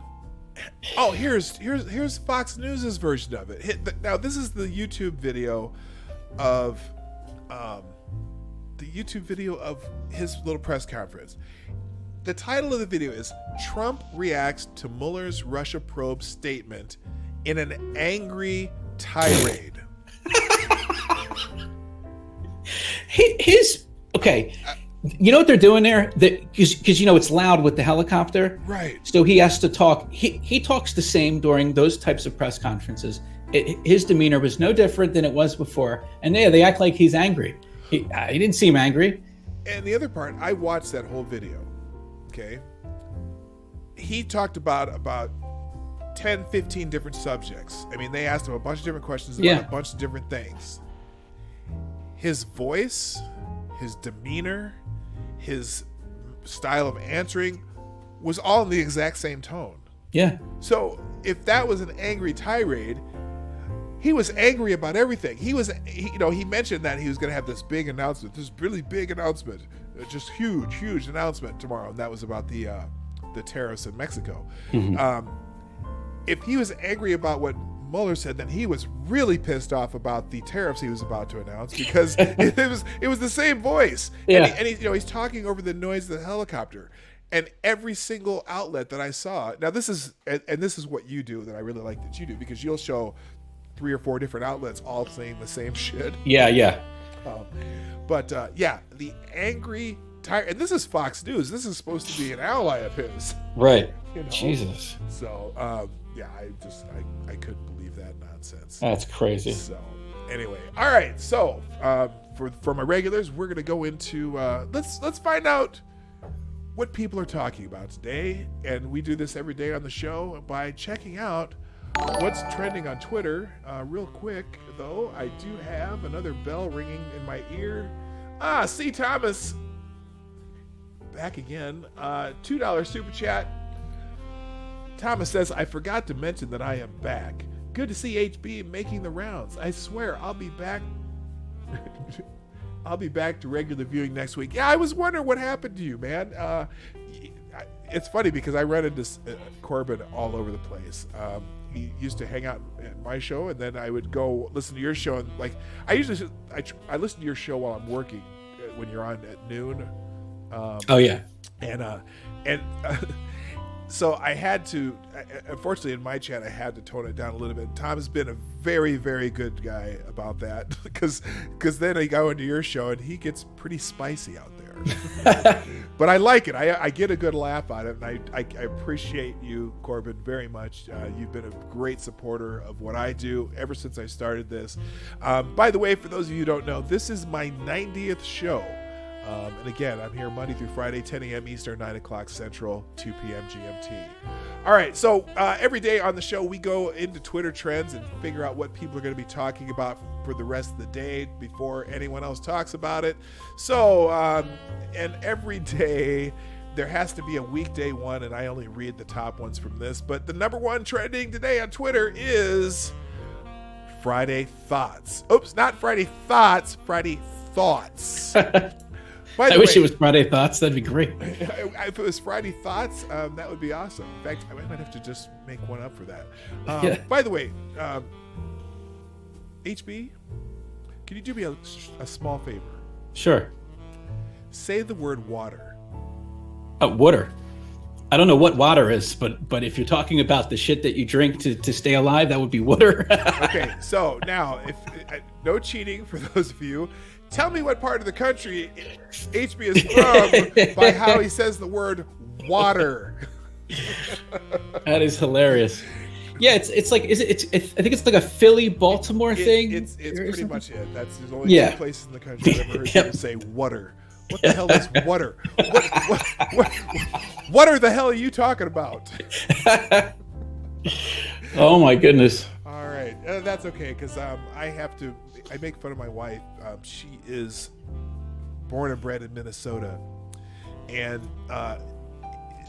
here's Fox News's version of it. Now this is the YouTube video of his little press conference. The title of the video is Trump Reacts to Mueller's Russia Probe Statement in an Angry Tirade. his okay. You know what they're doing there? Because it's loud with the helicopter, right? So he has to talk. He talks the same during those types of press conferences. His demeanor was no different than it was before, and they act like he's angry. He didn't seem angry. And the other part, I watched that whole video. Okay, he talked about 10, 15 different subjects. I mean, they asked him a bunch of different questions about a bunch of different things. His voice, his demeanor, his style of answering was all in the exact same tone. Yeah. So if that was an angry tirade, he was angry about everything. He mentioned that he was going to have this big announcement, this really big announcement, just huge announcement tomorrow, and that was about the tariffs in Mexico. Mm-hmm. If he was angry about what Mueller said, then he was really pissed off about the tariffs he was about to announce, because it was the same voice. Yeah. And he's talking over the noise of the helicopter. And every single outlet that I saw, now this is what you do that I really like that you do, because you'll show 3 or 4 different outlets all saying the same shit. Yeah. The angry and this is Fox News. This is supposed to be an ally of his. Right. Jesus. So, I couldn't believe that nonsense. That's crazy. So, anyway, all right. So, for my regulars, we're gonna go into let's find out what people are talking about today, and we do this every day on the show by checking out what's trending on Twitter. Real quick though, I do have another bell ringing in my ear. C. Thomas back again. $2 super chat. Thomas says, I forgot to mention that I am back. Good to see HB making the rounds. I swear I'll be back. I'll be back to regular viewing next week. Yeah, I was wondering what happened to you, man. It's funny because I run into Corbin all over the place. He used to hang out at my show, and then I would go listen to your show. And I listen to your show while I'm working when you're on at noon. So I had to, unfortunately in my chat, I had to tone it down a little bit. Tom has been a very, very good guy about that, because then I go into your show and he gets pretty spicy out there. But I like it. I get a good laugh out of it, and I appreciate you, Corbin, very much. You've been a great supporter of what I do ever since I started this. By the way, for those of you who don't know, this is my 90th show. And again, I'm here Monday through Friday, 10 a.m. Eastern, 9 o'clock Central, 2 p.m. GMT. All right, so every day on the show, we go into Twitter trends and figure out what people are going to be talking about for the rest of the day before anyone else talks about it. So, and every day, there has to be a weekday one, and I only read the top ones from this. But the number one trending today on Twitter is Friday Thoughts. Oops, not Friday Thoughts, Friday Thoughts. I wish it was Friday Thoughts. That'd be great. If it was Friday Thoughts, that would be awesome. In fact, I might have to just make one up for that. By the way, HB, can you do me a small favor? Sure. Say the word water. Water. I don't know what water is, but if you're talking about the shit that you drink to stay alive, that would be water. Okay, so now, if no cheating for those of you. Tell me what part of the country HB is from by how he says the word water. That is hilarious. Yeah, it's like I think it's like a Philly Baltimore thing. It's pretty much it. That's the only 2 places in the country I've ever heard people say water. What the hell is water? What are the hell are you talking about? Oh my goodness. All right, that's okay, because I make fun of my wife. She is born and bred in Minnesota, and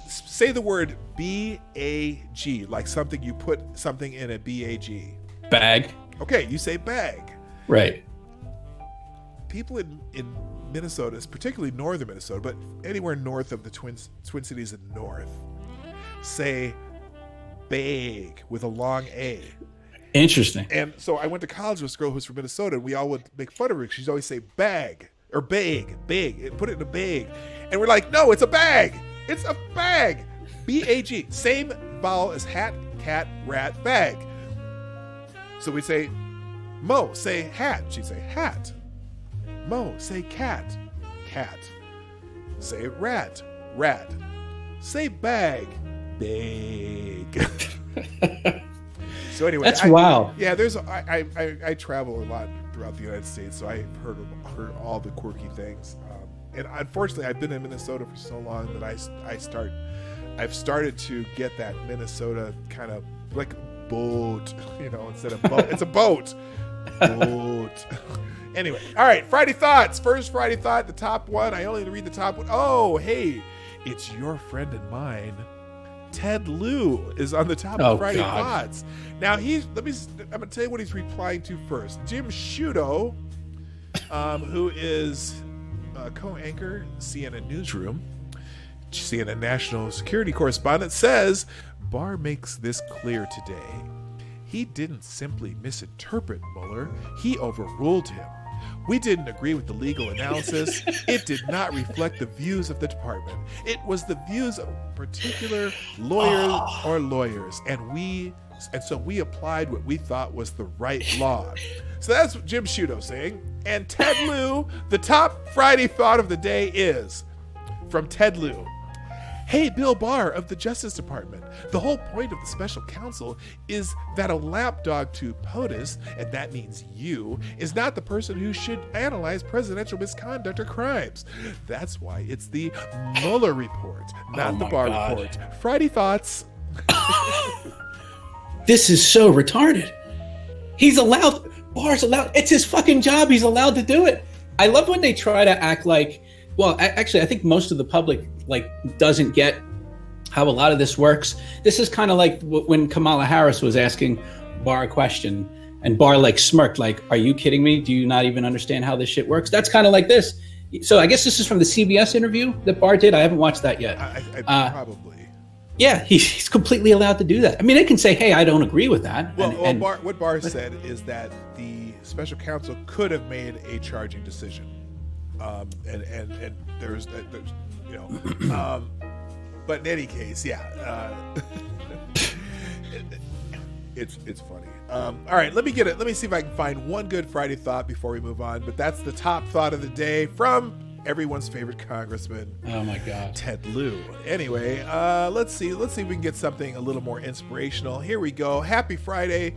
say the word B-A-G, like something you put something in a B-A-G. Bag. Okay, you say bag. Right. People in Minnesota, particularly northern Minnesota, but anywhere north of the Twin Cities and north, say bag with a long A. Interesting. And so I went to college with this girl who's from Minnesota, and we all would make fun of her. She'd always say bag or bag, and put it in a bag. And we're like, no, it's a bag. It's a bag. B-A-G. Same vowel as hat, cat, rat, bag. So we'd say, Mo, say hat. She'd say hat. Mo, say cat. Cat. Say rat. Rat. Say bag. Bag. So anyway, that's wild. Yeah, I travel a lot throughout the United States, so I've heard all the quirky things. And unfortunately, I've been in Minnesota for so long that I've started to get that Minnesota kind of like boat, instead of boat. It's a boat. Boat. Anyway, all right, Friday thoughts. First Friday thought, the top one. I only read the top one. Oh, hey, it's your friend and mine. Ted Lieu is on the top of Friday thoughts. Now I'm gonna tell you what he's replying to first. Jim Sciutto, who is co-anchor CNN Newsroom, CNN national security correspondent, says Barr makes this clear today. He didn't simply misinterpret Mueller, he overruled him. We didn't agree with the legal analysis. It did not reflect the views of the department. It was the views of particular lawyers, and so we applied what we thought was the right law. So that's what Jim Sciutto saying. And Ted Lieu, the top Friday thought of the day is from Ted Lieu. Hey, Bill Barr of the Justice Department. The whole point of the special counsel is that a lapdog to POTUS, and that means you, is not the person who should analyze presidential misconduct or crimes. That's why it's the Mueller report, not the Barr report. Friday thoughts. This is so retarded. Barr's allowed. It's his fucking job. He's allowed to do it. I love when they try to act like, well, actually, I think most of the public doesn't get how a lot of this works. This is kind of like when Kamala Harris was asking Barr a question, and Barr smirked, are you kidding me? Do you not even understand how this shit works? That's kind of like this. So I guess this is from the CBS interview that Barr did. I haven't watched that yet. Probably. Yeah, he's completely allowed to do that. I mean, they can say, hey, I don't agree with that. What Barr said is that the special counsel could have made a charging decision. And there's but in any case, it's funny. All right, let me see if I can find one good Friday thought before we move on. But that's the top thought of the day from everyone's favorite congressman. Oh my God, Ted Lieu. Anyway, let's see if we can get something a little more inspirational. Here we go. Happy Friday.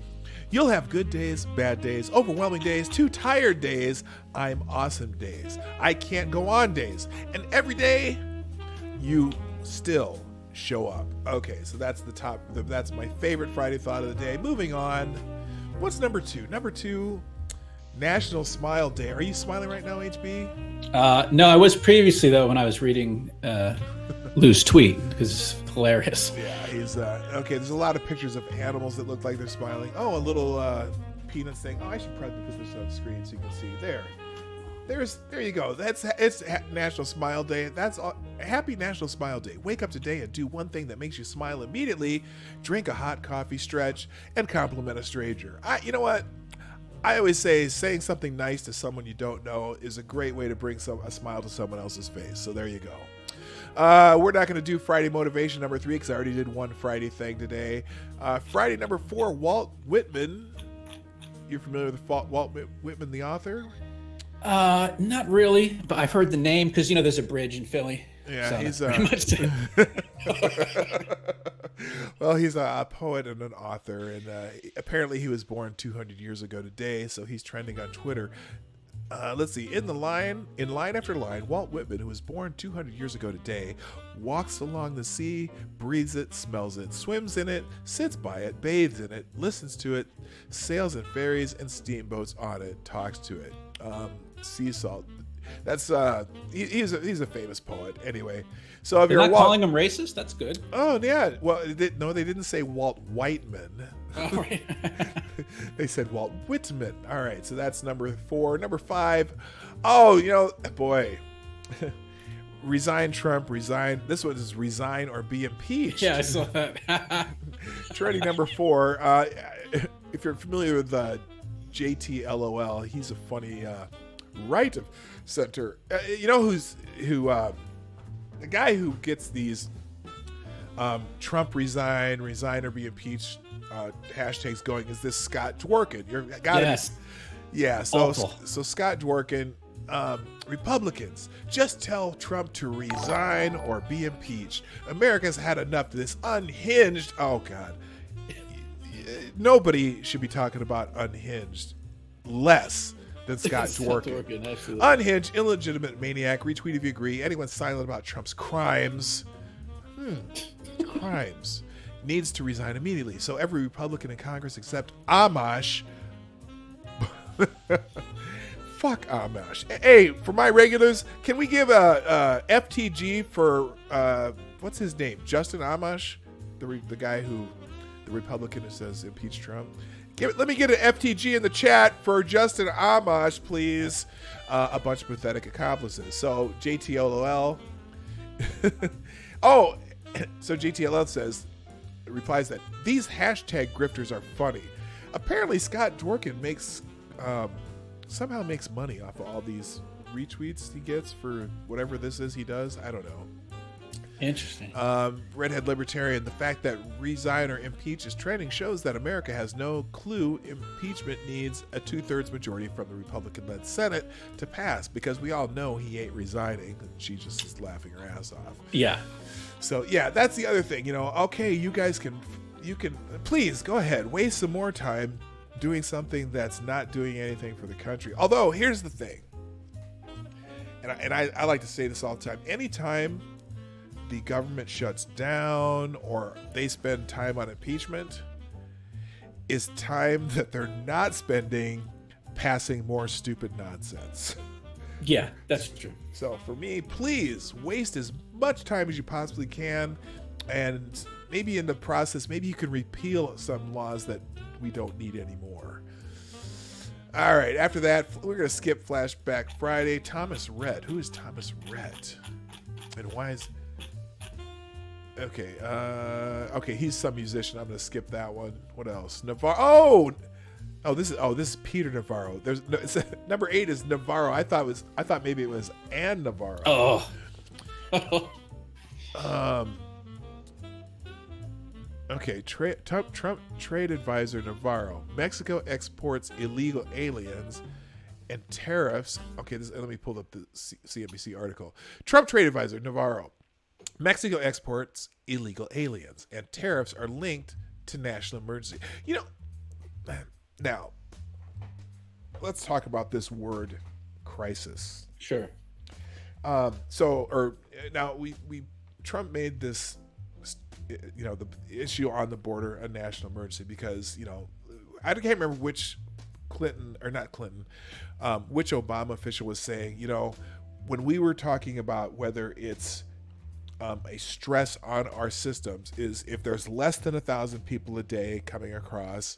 You'll have good days, bad days, overwhelming days, too tired days, I'm awesome days, I can't go on days, and every day you still show up. Okay, so that's that's my favorite Friday thought of the day. Moving on. What's number two? Number two, National Smile Day. Are you smiling right now, HB? No, I was previously, though, when I was reading Lou's tweet, because it's hilarious. Yeah, he's okay. There's a lot of pictures of animals that look like they're smiling. Oh, a little peanuts thing. Oh, I should probably put this on screen so you can see. There you go. It's National Smile Day. That's all. Happy National Smile Day. Wake up today and do one thing that makes you smile immediately. Drink a hot coffee, stretch, and compliment a stranger. You know what? I always say saying something nice to someone you don't know is a great way to bring a smile to someone else's face. So there you go. We're not going to do Friday motivation number 3 because I already did one Friday thing today. Friday number 4, Walt Whitman. You're familiar with Walt Whitman, the author? Not really, but I've heard the name because there's a bridge in Philly. Yeah, so he's well, he's a poet and an author, and apparently he was born 200 years ago today, so he's trending on Twitter. Let's see. In line after line, Walt Whitman, who was born 200 years ago today, walks along the sea, breathes it, smells it, swims in it, sits by it, bathes in it, listens to it, sails in ferries and steamboats on it, talks to it. Sea salt. That's he's a famous poet. Anyway, so if you're not calling him racist, that's good. Oh yeah. Well, they didn't say Walt Whiteman. Oh, right. They said Walt Whitman. All right, so that's number 4. Number 5. Oh, boy. Resign Trump, resign. This one is resign or be impeached. Yeah, I saw that. Trending number 4. If you're familiar with JT LOL, he's a funny right of center. The guy who gets these Trump resign or be impeached hashtags going is this Scott Dworkin. Yes. Yeah. So Scott Dworkin Republicans, just tell Trump to resign or be impeached. America's had enough of this unhinged. Oh, God. Nobody should be talking about unhinged less than Scott Dworkin. Unhinged, illegitimate maniac. Retweet if you agree. Anyone silent about Trump's crimes. Crimes. Needs to resign immediately. So every Republican in Congress except Amash. Fuck Amash. Hey, for my regulars, can we give a FTG for what's his name? Justin Amash, the guy who, the Republican who says impeach Trump. Let me get an FTG in the chat for Justin Amash, please. A bunch of pathetic accomplices. So JTLOL. Oh, so JTLL replies that these hashtag grifters are funny. Apparently, Scott Dworkin somehow makes money off of all these retweets he gets for whatever this is he does. I don't know. Interesting. Redhead Libertarian, the fact that resign or impeach is trending shows that America has no clue impeachment needs a 2/3 majority from the Republican-led Senate to pass, because we all know he ain't resigning. She just is laughing her ass off. Yeah. So, yeah, that's the other thing. Okay, you guys can please go ahead, waste some more time doing something that's not doing anything for the country. Although, here's the thing, and I like to say this all the time. Anytime the government shuts down or they spend time on impeachment, is time that they're not spending passing more stupid nonsense. Yeah, that's true. So for me, please waste as much time as you possibly can, and maybe in the process, maybe you can repeal some laws that we don't need anymore. All right, after that, we're going to skip Flashback Friday. Thomas Rhett. Who is Thomas Rhett? And why is... Okay, he's some musician. I'm going to skip that one. What else? Navarro. Oh, this is Peter Navarro. Number 8 is Navarro. I thought maybe it was Ann Navarro. Oh. Okay, Trump trade advisor Navarro. Mexico exports illegal aliens and tariffs. Okay, let me pull up the CNBC article. Trump trade advisor Navarro. Mexico exports illegal aliens and tariffs are linked to national emergency. Now, let's talk about this word crisis. Sure. Trump made this, the issue on the border a national emergency because, I can't remember which which Obama official was saying, when we were talking about whether it's a stress on our systems is if there's less than 1,000 people a day coming across,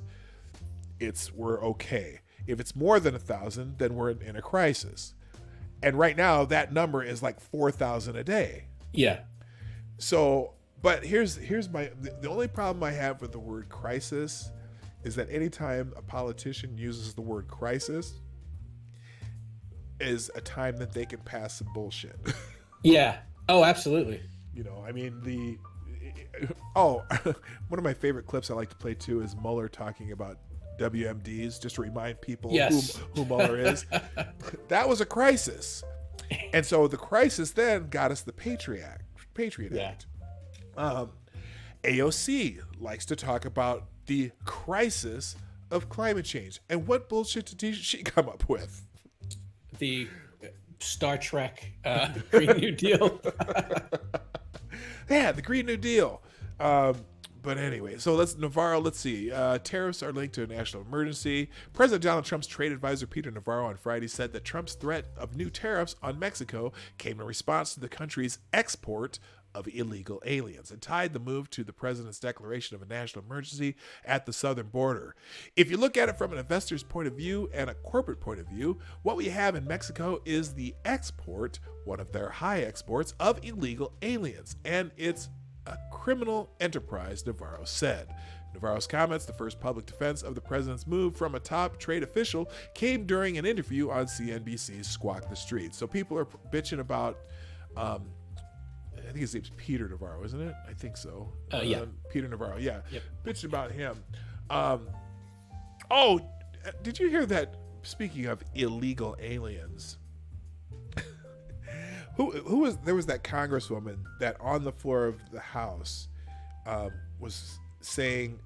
we're okay. If it's more than 1,000, then we're in a crisis. And right now that number is like 4,000 a day. Yeah. So, but here's the only problem I have with the word crisis is that anytime a politician uses the word crisis is a time that they can pass some bullshit. Yeah. Oh, absolutely. One of my favorite clips I like to play too is Mueller talking about WMDs, just to remind people who Mueller is. That was a crisis. And so the crisis then got us the Patriot Act. AOC likes to talk about the crisis of climate change. And what bullshit did she come up with? The Star Trek Green New Deal. Yeah, the Green New Deal. But anyway, so let's see. Tariffs are linked to a national emergency. President Donald Trump's trade advisor, Peter Navarro, on Friday said that Trump's threat of new tariffs on Mexico came in response to the country's export of illegal aliens and tied the move to the president's declaration of a national emergency at the southern border. If you look at it from an investor's point of view and a corporate point of view, what we have in Mexico is the export, one of their high exports, of illegal aliens, and it's a criminal enterprise, Navarro said. Navarro's comments, the first public defense of the president's move from a top trade official, came during an interview on CNBC's Squawk the Street. So people are bitching about, I think his name's Peter Navarro, isn't it? I think so. Yeah. Peter Navarro, yeah. Yep. Bitching about him. Did you hear that, speaking of illegal aliens, who was there was that congresswoman that on the floor of the House was saying,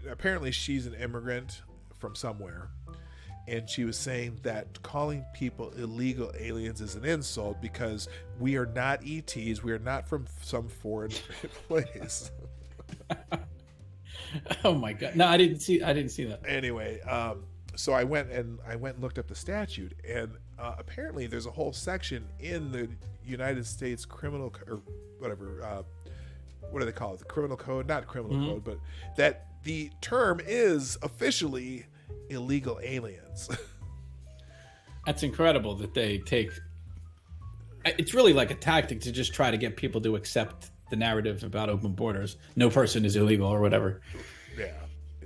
apparently she's an immigrant from somewhere, and she was saying that calling people illegal aliens is an insult because we are not ETs, we are not from some foreign place. Oh my God! No, I didn't see that. Anyway, so I went and looked up the statute, and apparently there's a whole section in the United States criminal or whatever. What do they call it? The criminal code, not criminal code, but that the term is officially illegal aliens. That's incredible that they take. It's really like a tactic to just try to get people to accept the narrative about open borders. No person is illegal or whatever. Yeah,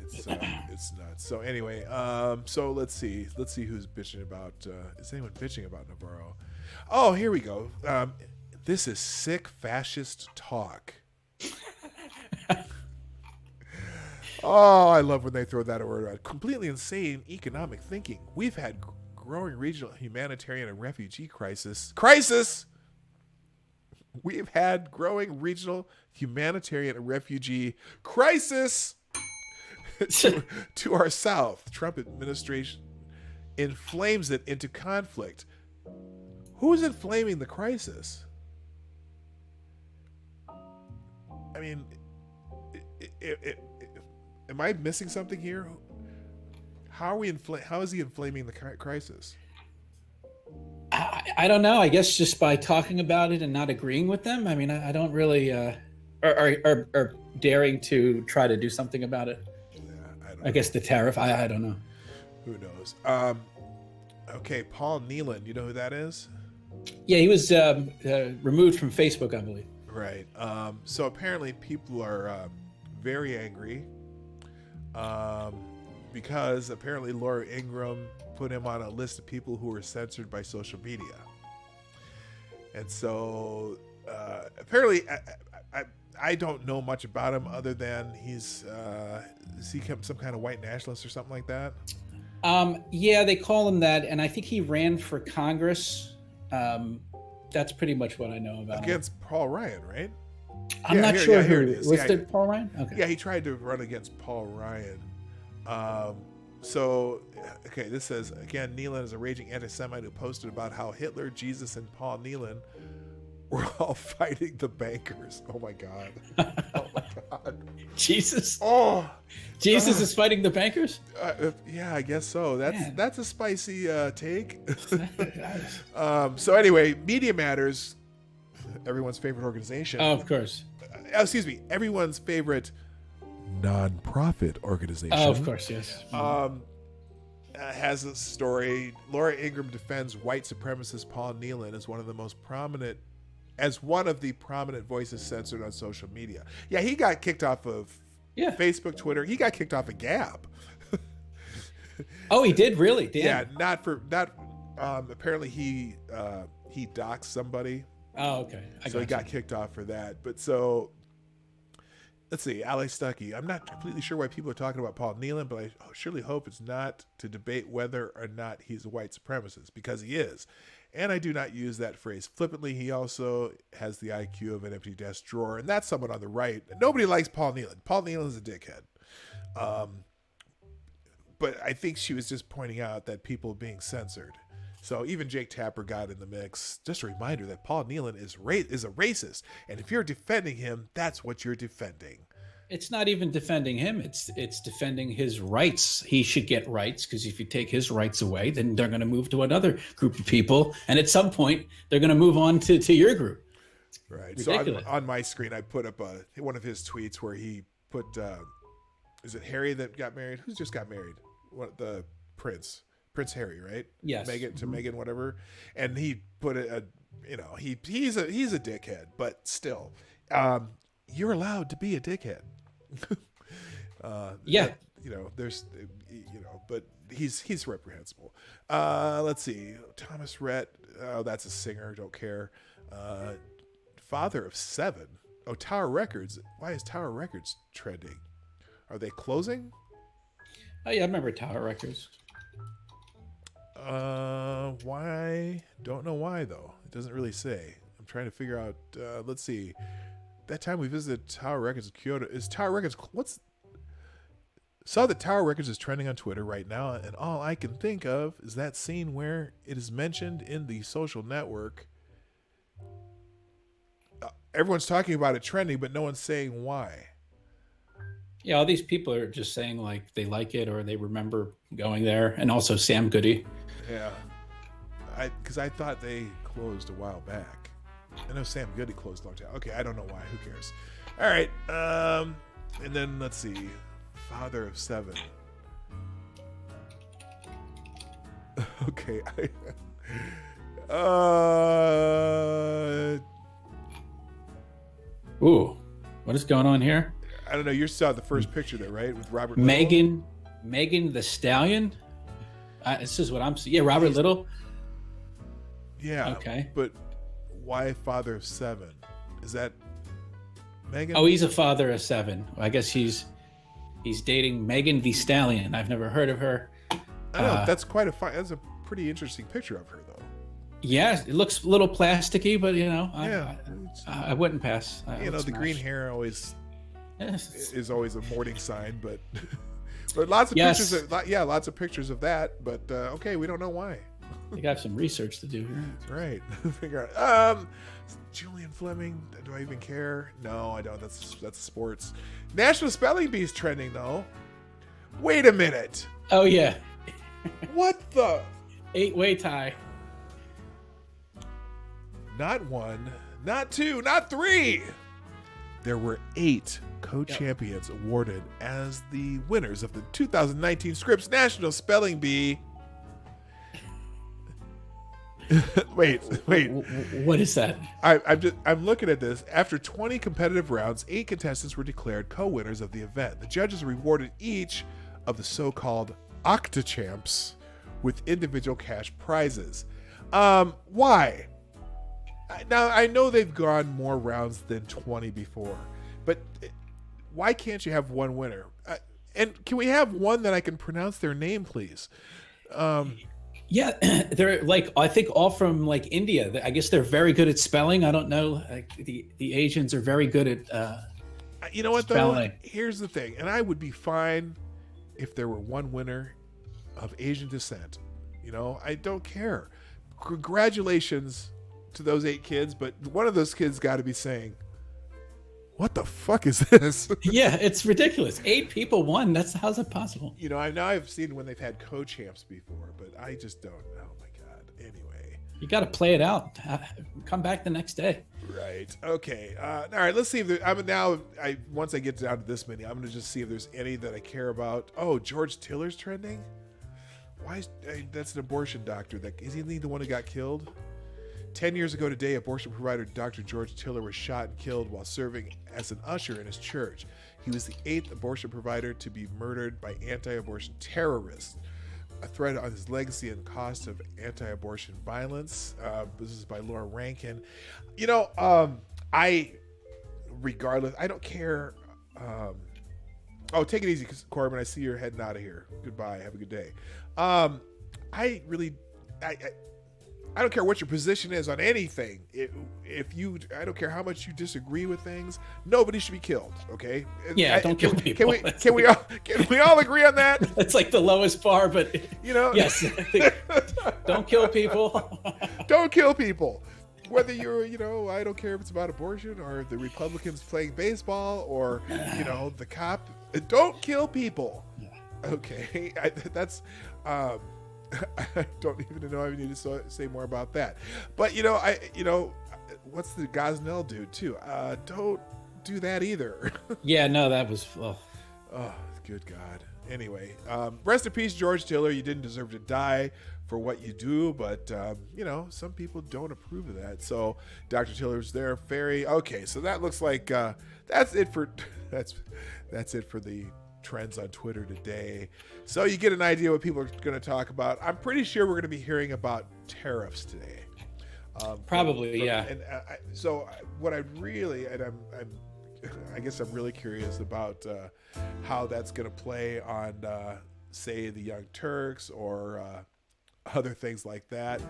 it's nuts. So anyway, so let's see who's bitching about. Is anyone bitching about Navarro? Oh, here we go. This is sick fascist talk. Oh, I love when they throw that word out. Completely insane economic thinking. We've had growing regional humanitarian and refugee crisis. We've had growing regional humanitarian and refugee crisis to our south. Trump administration inflames it into conflict. Who's inflaming the crisis? I mean, am I missing something here? How is he inflaming the crisis? I don't know. I guess just by talking about it and not agreeing with them. I mean, I don't really, or daring to try to do something about it. Yeah, I guess the tariff. I don't know. Who knows? Okay, Paul Nealon. You know who that is? Yeah, he was removed from Facebook, I believe. Right. So apparently people are very angry because apparently Laura Ingraham put him on a list of people who were censored by social media. And so apparently I don't know much about him other than is he some kind of white nationalist or something like that? Yeah, they call him that. And I think he ran for Congress. That's pretty much what I know about against him. Paul Ryan, right? I'm not sure here who it is. Was it Paul Ryan? Okay. Yeah, he tried to run against Paul Ryan. So, okay, this says, again, Nealon is a raging anti-Semite who posted about how Hitler, Jesus, and Paul Nealon were all fighting the bankers. Oh, my God. Oh, my God. Jesus? Oh. Jesus is fighting the bankers? Yeah, I guess so. That's a spicy take. So anyway, Media Matters, everyone's favorite organization. Oh, of course. Excuse me, everyone's favorite non-profit organization. Oh, of course, yes. Has a story. Laura Ingraham defends white supremacist Paul Nealon as one of the prominent voices censored on social media. Yeah, he got kicked off of Facebook, Twitter. He got kicked off of Gab. Oh, he did really? Damn. Yeah, apparently he doxed somebody. Oh, okay. So he got kicked off for that. But so let's see, Alex Stuckey. I'm not completely sure why people are talking about Paul Nealon, but I surely hope it's not to debate whether or not he's a white supremacist, because he is. And I do not use that phrase flippantly. He also has the IQ of an empty desk drawer, and that's someone on the right. Nobody likes Paul Nealon. Paul Nealon's a dickhead. But I think she was just pointing out that people are being censored. So even Jake Tapper got in the mix. Just a reminder that Paul Nealon is a racist. And if you're defending him, that's what you're defending. It's not even defending him. It's defending his rights. He should get rights, because if you take his rights away, then they're going to move to another group of people. And at some point, they're going to move on to your group. Right. Ridiculous. So on my screen, I put up one of his tweets where he put, is it Harry that got married? Who's just got married? The Prince Harry, right? Yes. Meghan, whatever. And he put he's a dickhead, but still, you're allowed to be a dickhead. Yeah. But he's reprehensible. Let's see. Thomas Rhett. Oh, that's a singer. Don't care. Father of 7. Oh, Tower Records. Why is Tower Records trending? Are they closing? Oh, yeah, I remember Tower Records. Why? Don't know why though. It doesn't really say. I'm trying to figure out. Let's see. That time we visited Tower Records in Kyoto. Is Tower Records what's saw that Tower Records is trending on Twitter right now, and all I can think of is that scene where it is mentioned in the social network. Everyone's talking about it trending, but no one's saying why. Yeah, all these people are just saying like they like it or they remember going there, and also Sam Goody. Yeah, because I thought they closed a while back. I know Sam Goody closed a long time. Okay, I don't know why. Who cares? All right. And then let's see. Father of 7. Okay. Ooh, what is going on here? I don't know. You saw the first picture there, right? With Robert Little? Megan the Stallion. This is what I'm seeing. Yeah, Robert Little. Yeah. Okay. But why father of 7? Is that Megan? Oh, he's a father of 7. I guess he's dating Megan the Stallion. I've never heard of her. I know. That's that's a pretty interesting picture of her, though. Yeah, it looks a little plasticky, but yeah, I wouldn't pass. The green hair always is always a warning sign, but but lots of pictures. Lots of pictures of that. But okay, we don't know why. You got some research to do here. That's right. Figure out. Julian Fleming. Do I even care? No, I don't. That's sports. National Spelling Bee is trending though. Wait a minute. Oh yeah. What the? 8-way tie. Not 1, not 2, not 3. There were 8 co-champions awarded as the winners of the 2019 Scripps National Spelling Bee. Wait. What is that? I'm looking at this. After 20 competitive rounds, 8 contestants were declared co-winners of the event. The judges rewarded each of the so-called Octachamps with individual cash prizes. Why? Now, I know they've gone more rounds than 20 before, but why can't you have one winner? And can we have one that I can pronounce their name, please? Yeah, they're like, I think all from like India. I guess they're very good at spelling. I don't know. Like, the Asians are very good at you know what, spelling. Though? Here's the thing, and I would be fine if there were one winner of Asian descent. I don't care. Congratulations to those 8 kids, but one of those kids got to be saying, what the fuck is this? Yeah, it's ridiculous. 8 people won. How's it possible? I've seen when they've had co-champs before, but I just don't. Oh my God. Anyway, you got to play it out. Come back the next day. Right. Okay. All right. Let's see if once I get down to this many, I'm gonna just see if there's any that I care about. Oh, George Tiller's trending. Why? That's an abortion doctor. Is he the one who got killed? 10 years ago today, abortion provider Dr. George Tiller was shot and killed while serving as an usher in his church. He was the 8th abortion provider to be murdered by anti-abortion terrorists. A threat on his legacy and cost of anti-abortion violence. This is by Laura Rankin. I don't care. Take it easy, Corbin. I see you're heading out of here. Goodbye. Have a good day. I don't care what your position is on anything. I don't care how much you disagree with things. Nobody should be killed. Okay? Yeah, don't kill people. Can we all agree on that? It's like the lowest bar, but yes. Don't kill people. Don't kill people. Whether you're, I don't care if it's about abortion or the Republicans playing baseball or, the cop. Don't kill people. Okay, that's. I don't even know if I need to say more about that. But what's the Gosnell dude too? Don't do that either. Yeah, no, that was. Oh, good God. Anyway, rest in peace, George Tiller. You didn't deserve to die for what you do, but some people don't approve of that. So Dr. Tiller's there. Okay, so that looks like that's it for the trends on Twitter today. So you get an idea what people are going to talk about. I'm pretty sure we're going to be hearing about tariffs today. Probably, yeah. And so what I really, and I guess I'm really curious about how that's going to play on, say, the Young Turks or other things like that.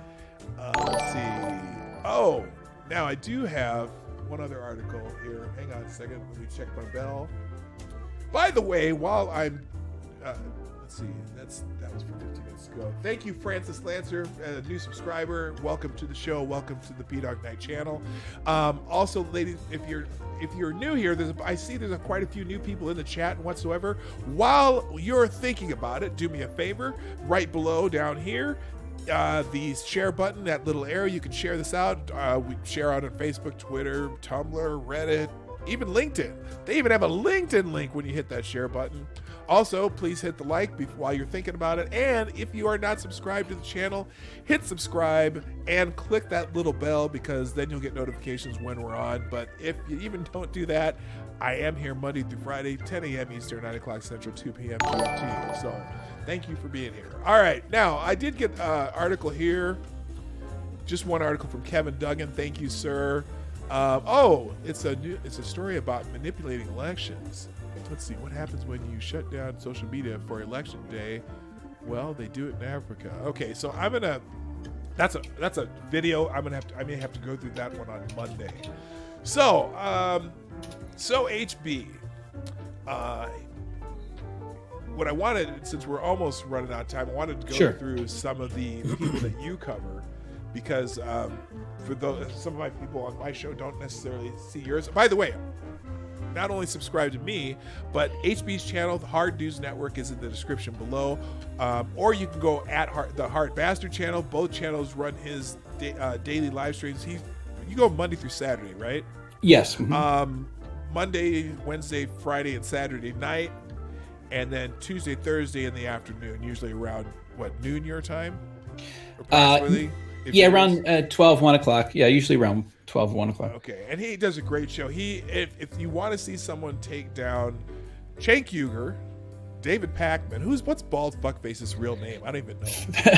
Let's see. Oh, now I do have one other article here. Hang on a second. Let me check my bell. By the way, while I'm, let's see, that was from 15 minutes ago. Thank you, Francis Lancer, a new subscriber. Welcome to the show. Welcome to the Dawg Knight channel. Also, ladies, if you're new here, I see there's quite a few new people in the chat and whatsoever. While you're thinking about it, do me a favor. Right below, down here, the share button, that little arrow, you can share this out. We share out on Facebook, Twitter, Tumblr, Reddit, even LinkedIn. They even have a LinkedIn link when you hit that share button. Also, please hit the like while you're thinking about it. And if you are not subscribed to the channel, hit subscribe and click that little bell, because then you'll get notifications when we're on. But if you even don't do that, I am here Monday through Friday, 10 a.m. Eastern, 9 o'clock Central, 2 p.m. GMT. So thank you for being here. All right. Now, I did get an article here. Just one article from Kevin Duggan. Thank you, sir. It's a story about manipulating elections. Let's see what happens when you shut down social media for election day. Well, they do it in Africa. Okay, so that's a video. I may have to go through that one on Monday. So HB, what I wanted, since we're almost running out of time, I wanted to go through some of the people that you cover, because some of my people on my show don't necessarily see yours. By the way, not only subscribe to me, but HB's channel, the Hard News Network, is in the description below. Or you can go at the Hard Bastard channel. Both channels run his daily live streams. You go Monday through Saturday, right? Yes. Monday, Wednesday, Friday, and Saturday night. And then Tuesday, Thursday in the afternoon, usually around, noon your time? Approximately? Around 12, 1 o'clock. Yeah, usually around 12, 1 o'clock. Okay, and he does a great show. If you want to see someone take down Cenk Uygur, David Pakman, what's Bald Fuckface's real name? I don't even know.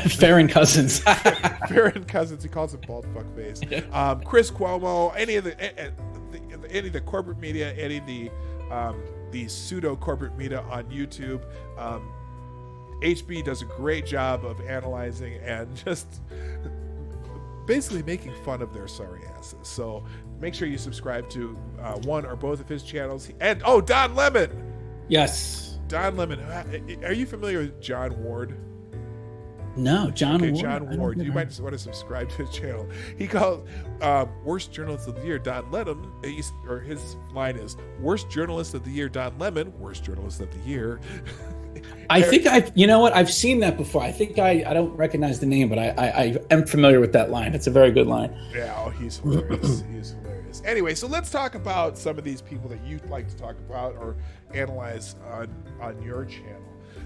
Farron Cousins. Farron Cousins, he calls him Bald Fuckface. Chris Cuomo, any of the corporate media, any of the pseudo corporate media on YouTube. HB does a great job of analyzing and just basically making fun of their sorry asses. So make sure you subscribe to one or both of his channels. And Don Lemon. Yes. Don Lemon. Are you familiar with John Ward? No, John Ward. John Ward. You might just want to subscribe to his channel. He called Worst Journalist of the Year, Don Lemon. His line is, Worst Journalist of the Year, Don Lemon. Worst Journalist of the Year. I think I've seen that before. I think I don't recognize the name, but I am familiar with that line. It's a very good line. Yeah, he's hilarious. He's hilarious. Anyway, so let's talk about some of these people that you'd like to talk about or analyze on your channel.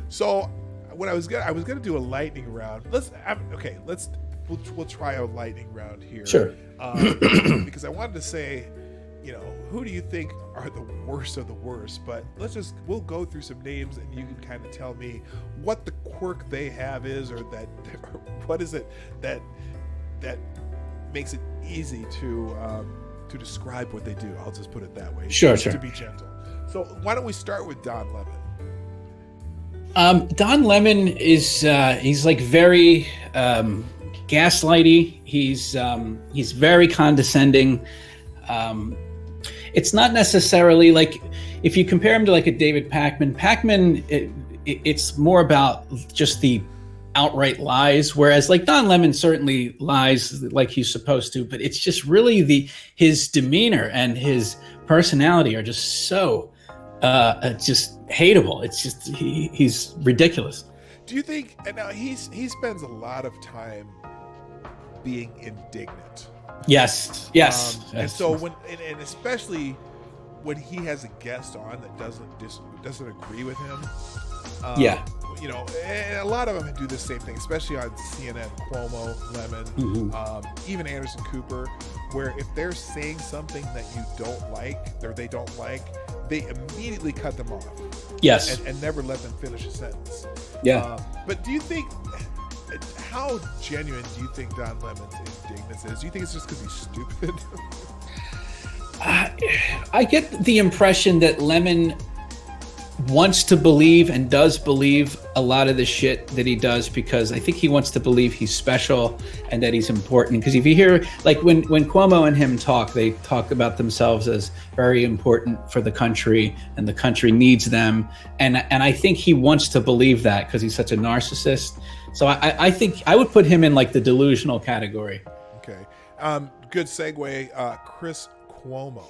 So what I was gonna do a lightning round. We'll try a lightning round here. Sure. Because I wanted to say, who do you think are the worst of the worst? But we'll go through some names and you can kind of tell me what the quirk they have is, or what is it that makes it easy to describe what they do. I'll just put it that way. Sure. To be gentle. So why don't we start with Don Lemon? Don Lemon is he's like very gaslighty. He's very condescending. It's not necessarily like, if you compare him to like a David Pakman, it's more about just the outright lies, whereas like Don Lemon certainly lies like he's supposed to, but it's just really his demeanor and his personality are just so just hateable. It's just he's ridiculous. Do you think? And now he spends a lot of time being indignant. Yes. And so and especially when he has a guest on that doesn't agree with him. And a lot of them do the same thing, especially on CNN. Cuomo, Lemon, even Anderson Cooper, where if they're saying something that you don't like or they don't like, they immediately cut them off. Yes. And never let them finish a sentence. Yeah. But do you think? How genuine do you think Don Lemon's indignance is? Do you think it's just because he's stupid? I get the impression that Lemon wants to believe and does believe a lot of the shit that he does, because I think he wants to believe he's special and that he's important. Because if you hear, like when Cuomo and him talk, they talk about themselves as very important for the country and the country needs them. And I think he wants to believe that because he's such a narcissist. So I think I would put him in like the delusional category. Okay. Good segue. Chris Cuomo.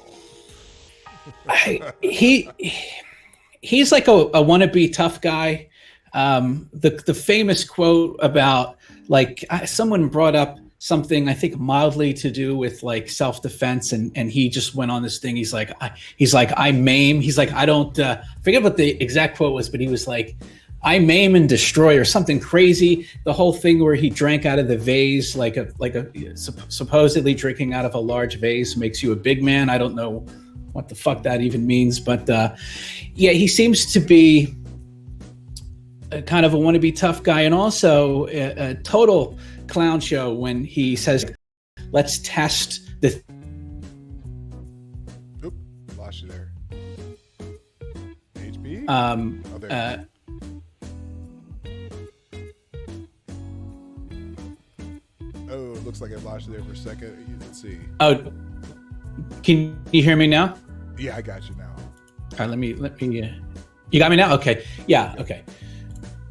He's like a wannabe tough guy. The famous quote about, like, someone brought up something I think mildly to do with like self-defense, and he just went on this thing. He's like I maim. He's like, I don't forget what the exact quote was, but he was like, I maim and destroy, or something crazy. The whole thing where he drank out of the vase, like a supposedly drinking out of a large vase makes you a big man. I don't know what the fuck that even means, but yeah, he seems to be a kind of a wannabe tough guy, and also a total clown show when he says, let's test the... Oop, lost you there. HB? Oh, there. Oh, it looks like I lost you there for a second. Let's see. Oh, can you hear me now? Yeah, I got you now. All right, let me. You got me now? Okay. Yeah. Okay.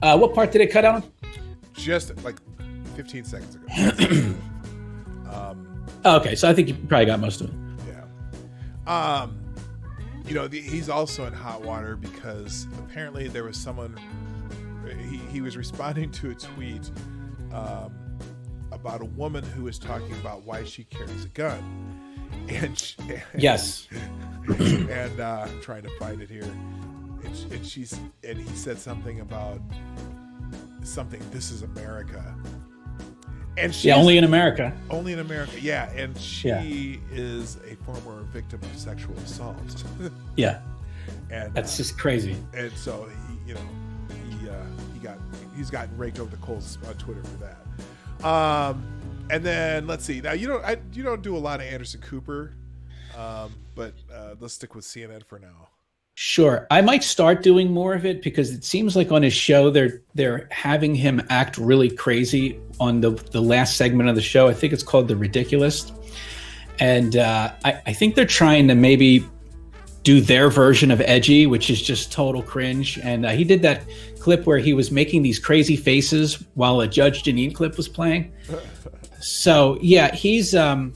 What part did it cut out on? Just like 15 seconds ago. Okay, so I think you probably got most of it. Yeah. You know, he's also in hot water because apparently there was someone. He was responding to a tweet about a woman who was talking about why she carries a gun. Yes. And I'm trying to find it here. And he said something about something. This is America. And she only in America. Only in America. Yeah, and she is a former victim of sexual assault. Yeah. And that's just crazy. And so he's gotten raked over the coals on Twitter for that. And then let's see. Now you don't do a lot of Anderson Cooper, but let's stick with CNN for now. Sure, I might start doing more of it because it seems like on his show they're having him act really crazy on the last segment of the show. I think it's called The Ridiculous, and I think they're trying to maybe do their version of edgy, which is just total cringe. And he did that clip where he was making these crazy faces while a Judge Jeanine clip was playing. So yeah, he's I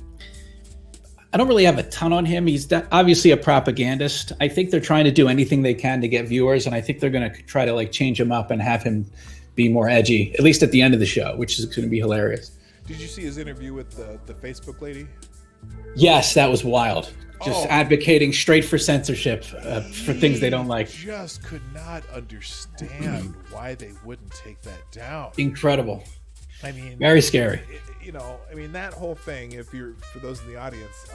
don't really have a ton on him. He's obviously a propagandist. I think they're trying to do anything they can to get viewers, and I think they're going to try to like change him up and have him be more edgy, at least at the end of the show, which is going to be hilarious. Did you see his interview with the Facebook lady? Yes, that was wild. Just advocating straight for censorship for things they don't like. Just could not understand why they wouldn't take that down. Incredible. I mean, very scary. That whole thing, for those in the audience,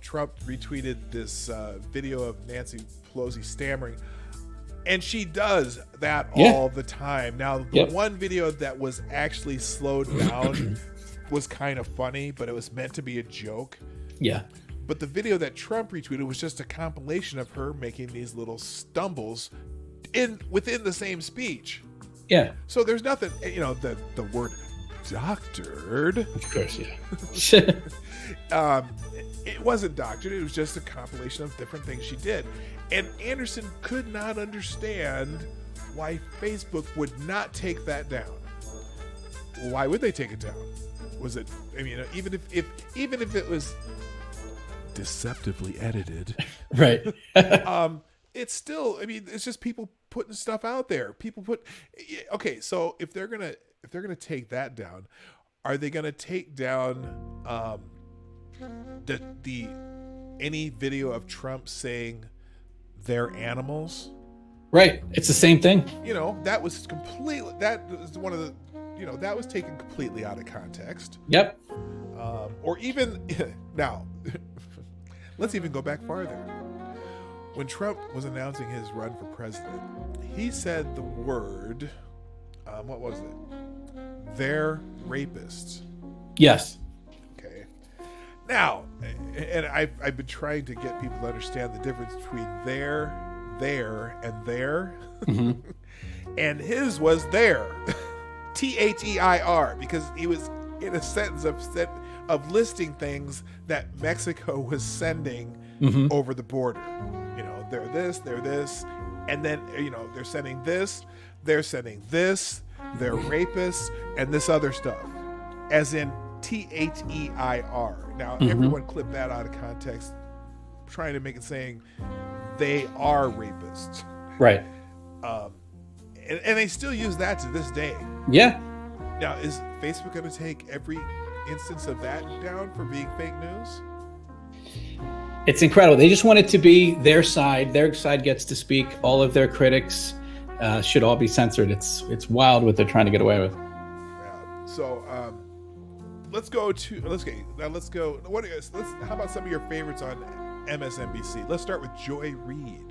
Trump retweeted this video of Nancy Pelosi stammering, and she does that all the time. Now, the one video that was actually slowed down was kind of funny, but it was meant to be a joke. Yeah. But the video that Trump retweeted was just a compilation of her making these little stumbles within the same speech. Yeah. So there's nothing, the word doctored. Of course, yeah. It wasn't doctored. It was just a compilation of different things she did. And Anderson could not understand why Facebook would not take that down. Why would they take it down? Was it, even if it was deceptively edited, right? It's still, it's just people putting stuff out there. So if they're gonna take that down, are they gonna take down the any video of Trump saying they're animals? Right. It's the same thing. That was one of the, that was taken completely out of context. Yep. Or even now, let's even go back farther. When Trump was announcing his run for president, he said the word, what was it? They're rapists. Yes. Okay. Now, and I've been trying to get people to understand the difference between there and there, Mm-hmm. and his was there, THEIR, because he was in a sentence of listing things that Mexico was sending over the border. You know, they're this, and then they're sending this, they're rapists, and this other stuff, as in THEIR. Now, everyone clipped that out of context, trying to make it saying they are rapists. Right. And they still use that to this day. Yeah. Now, is Facebook going to take every instance of that down for being fake news? It's incredible. They just want it to be their side. Their side gets to speak. All of their critics should all be censored. It's wild what they're trying to get away with. Yeah. So let's go. How about some of your favorites on MSNBC? Let's start with Joy Reid.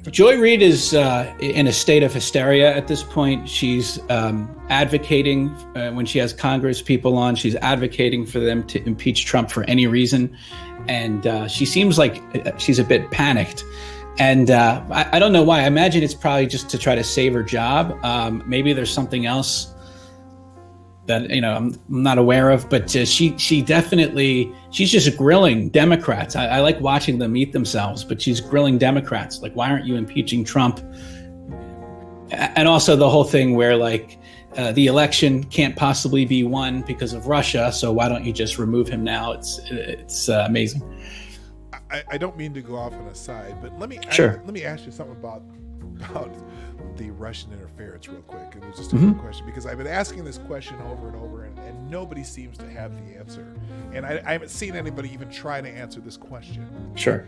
Joy Reid is in a state of hysteria at this point. She's advocating when she has Congress people on. She's advocating for them to impeach Trump for any reason, and she seems like she's a bit panicked. And I don't know why. I imagine it's probably just to try to save her job. Maybe there's something else that I'm not aware of, but she definitely, she's just grilling Democrats. I like watching them eat themselves, but she's grilling Democrats. Like, why aren't you impeaching Trump? And also the whole thing where the election can't possibly be won because of Russia, so why don't you just remove him now? It's amazing. I don't mean to go off on a side, but let me ask you something about the Russian interference real quick. It was just a quick question, because I've been asking this question over and over, and nobody seems to have the answer. And I haven't seen anybody even try to answer this question. Sure.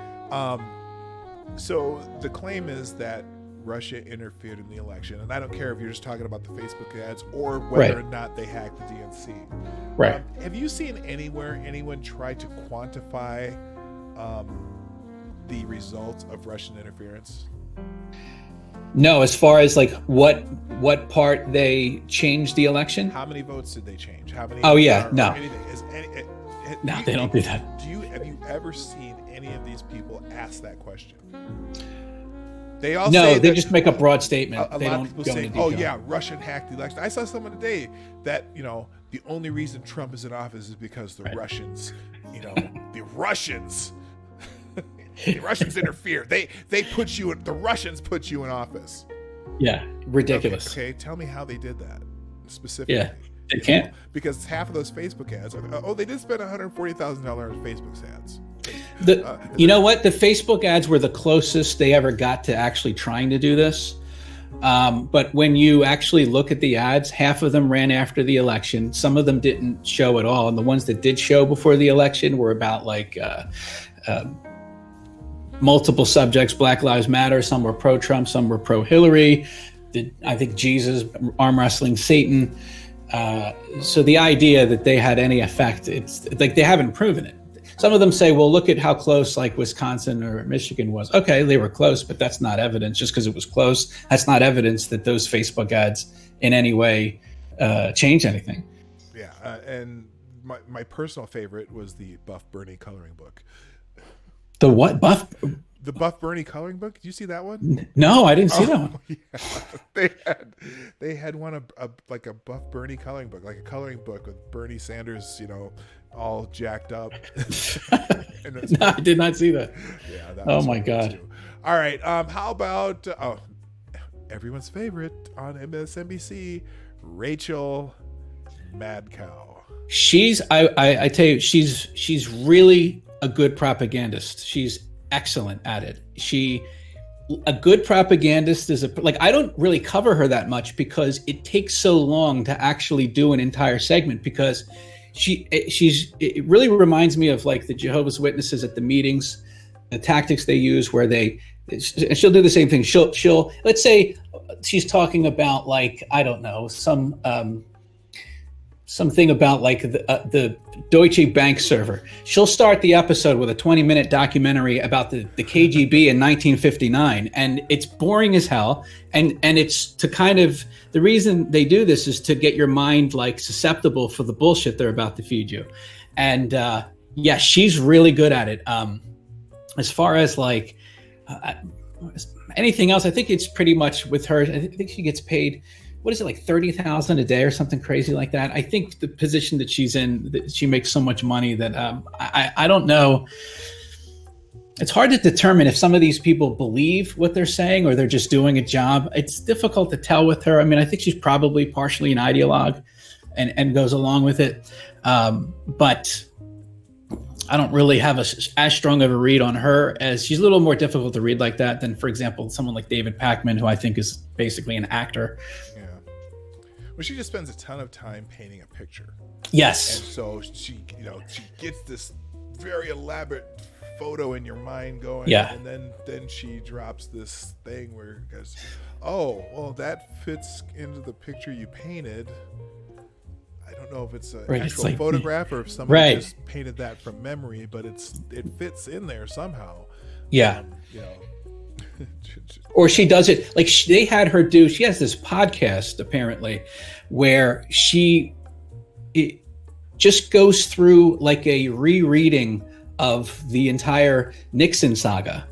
So the claim is that Russia interfered in the election, and I don't care if you're just talking about the Facebook ads or whether or not they hacked the DNC. Right. Have you seen anywhere anyone try to quantify the results of Russian interference? No, as far as what part they changed the election? How many votes did they change? How many? Oh yeah, no. No, they don't do that. Have you ever seen any of these people ask that question? They all they just make a broad statement. A lot of people say, "Oh yeah, Russian hacked the election." I saw someone today that the only reason Trump is in office is because the Russians, the Russians. The Russians interfere. They put you in. The Russians put you in office. Yeah, ridiculous. Okay, tell me how they did that specifically. Yeah, they can't, because half of those Facebook ads. They did spend $140,000 on Facebook ads. You know what? The Facebook ads were the closest they ever got to actually trying to do this. But when you actually look at the ads, half of them ran after the election. Some of them didn't show at all, and the ones that did show before the election were about multiple subjects. Black Lives Matter. Some were pro-Trump, some were pro-Hillary. I think Jesus, arm wrestling Satan. So the idea that they had any effect, it's like they haven't proven it. Some of them say, well, look at how close Wisconsin or Michigan was. Okay, they were close, but that's not evidence. Just because it was close, that's not evidence that those Facebook ads in any way change anything. Yeah, and my personal favorite was the Buff Bernie coloring book. The what? The Buff Bernie coloring book. Did you see that one? No, I didn't see that one. Yeah. They had one like a Buff Bernie coloring book, like a coloring book with Bernie Sanders, all jacked up. No, I did not see that. Yeah. That oh my God. Too. All right. How about everyone's favorite on MSNBC, Rachel Madcow? I tell you, she's really a good propagandist. She's excellent at it. A good propagandist is I don't really cover her that much because it takes so long to actually do an entire segment, because it really reminds me of the Jehovah's Witnesses at the meetings, the tactics they use where she'll do the same thing. She'll let's say she's talking about I don't know, something about the Deutsche Bank server. She'll start the episode with a 20-minute documentary about the KGB in 1959, and it's boring as hell. And it's to kind of, the reason they do this is to get your mind susceptible for the bullshit they're about to feed you. And she's really good at it. As far as anything else, I think it's pretty much with her. I think she gets paid, what is it, like $30,000 a day or something crazy like that. I think the position that she's in, that she makes so much money that I don't know. It's hard to determine if some of these people believe what they're saying or they're just doing a job. It's difficult to tell with her. I mean, I think she's probably partially an ideologue and goes along with it. But I don't really have as strong of a read on her, as she's a little more difficult to read like that than, for example, someone like David Pakman, who I think is basically an actor. Yeah. Well, she just spends a ton of time painting a picture. Yes. And so she gets this very elaborate photo in your mind going, yeah, and then she drops this thing where it goes, oh, well, that fits into the picture you painted. I don't know if it's an actual photograph or if somebody just painted that from memory, but it fits in there somehow. Yeah. Or she does it like they had her do. She has this podcast apparently where it just goes through like a rereading of the entire Nixon saga.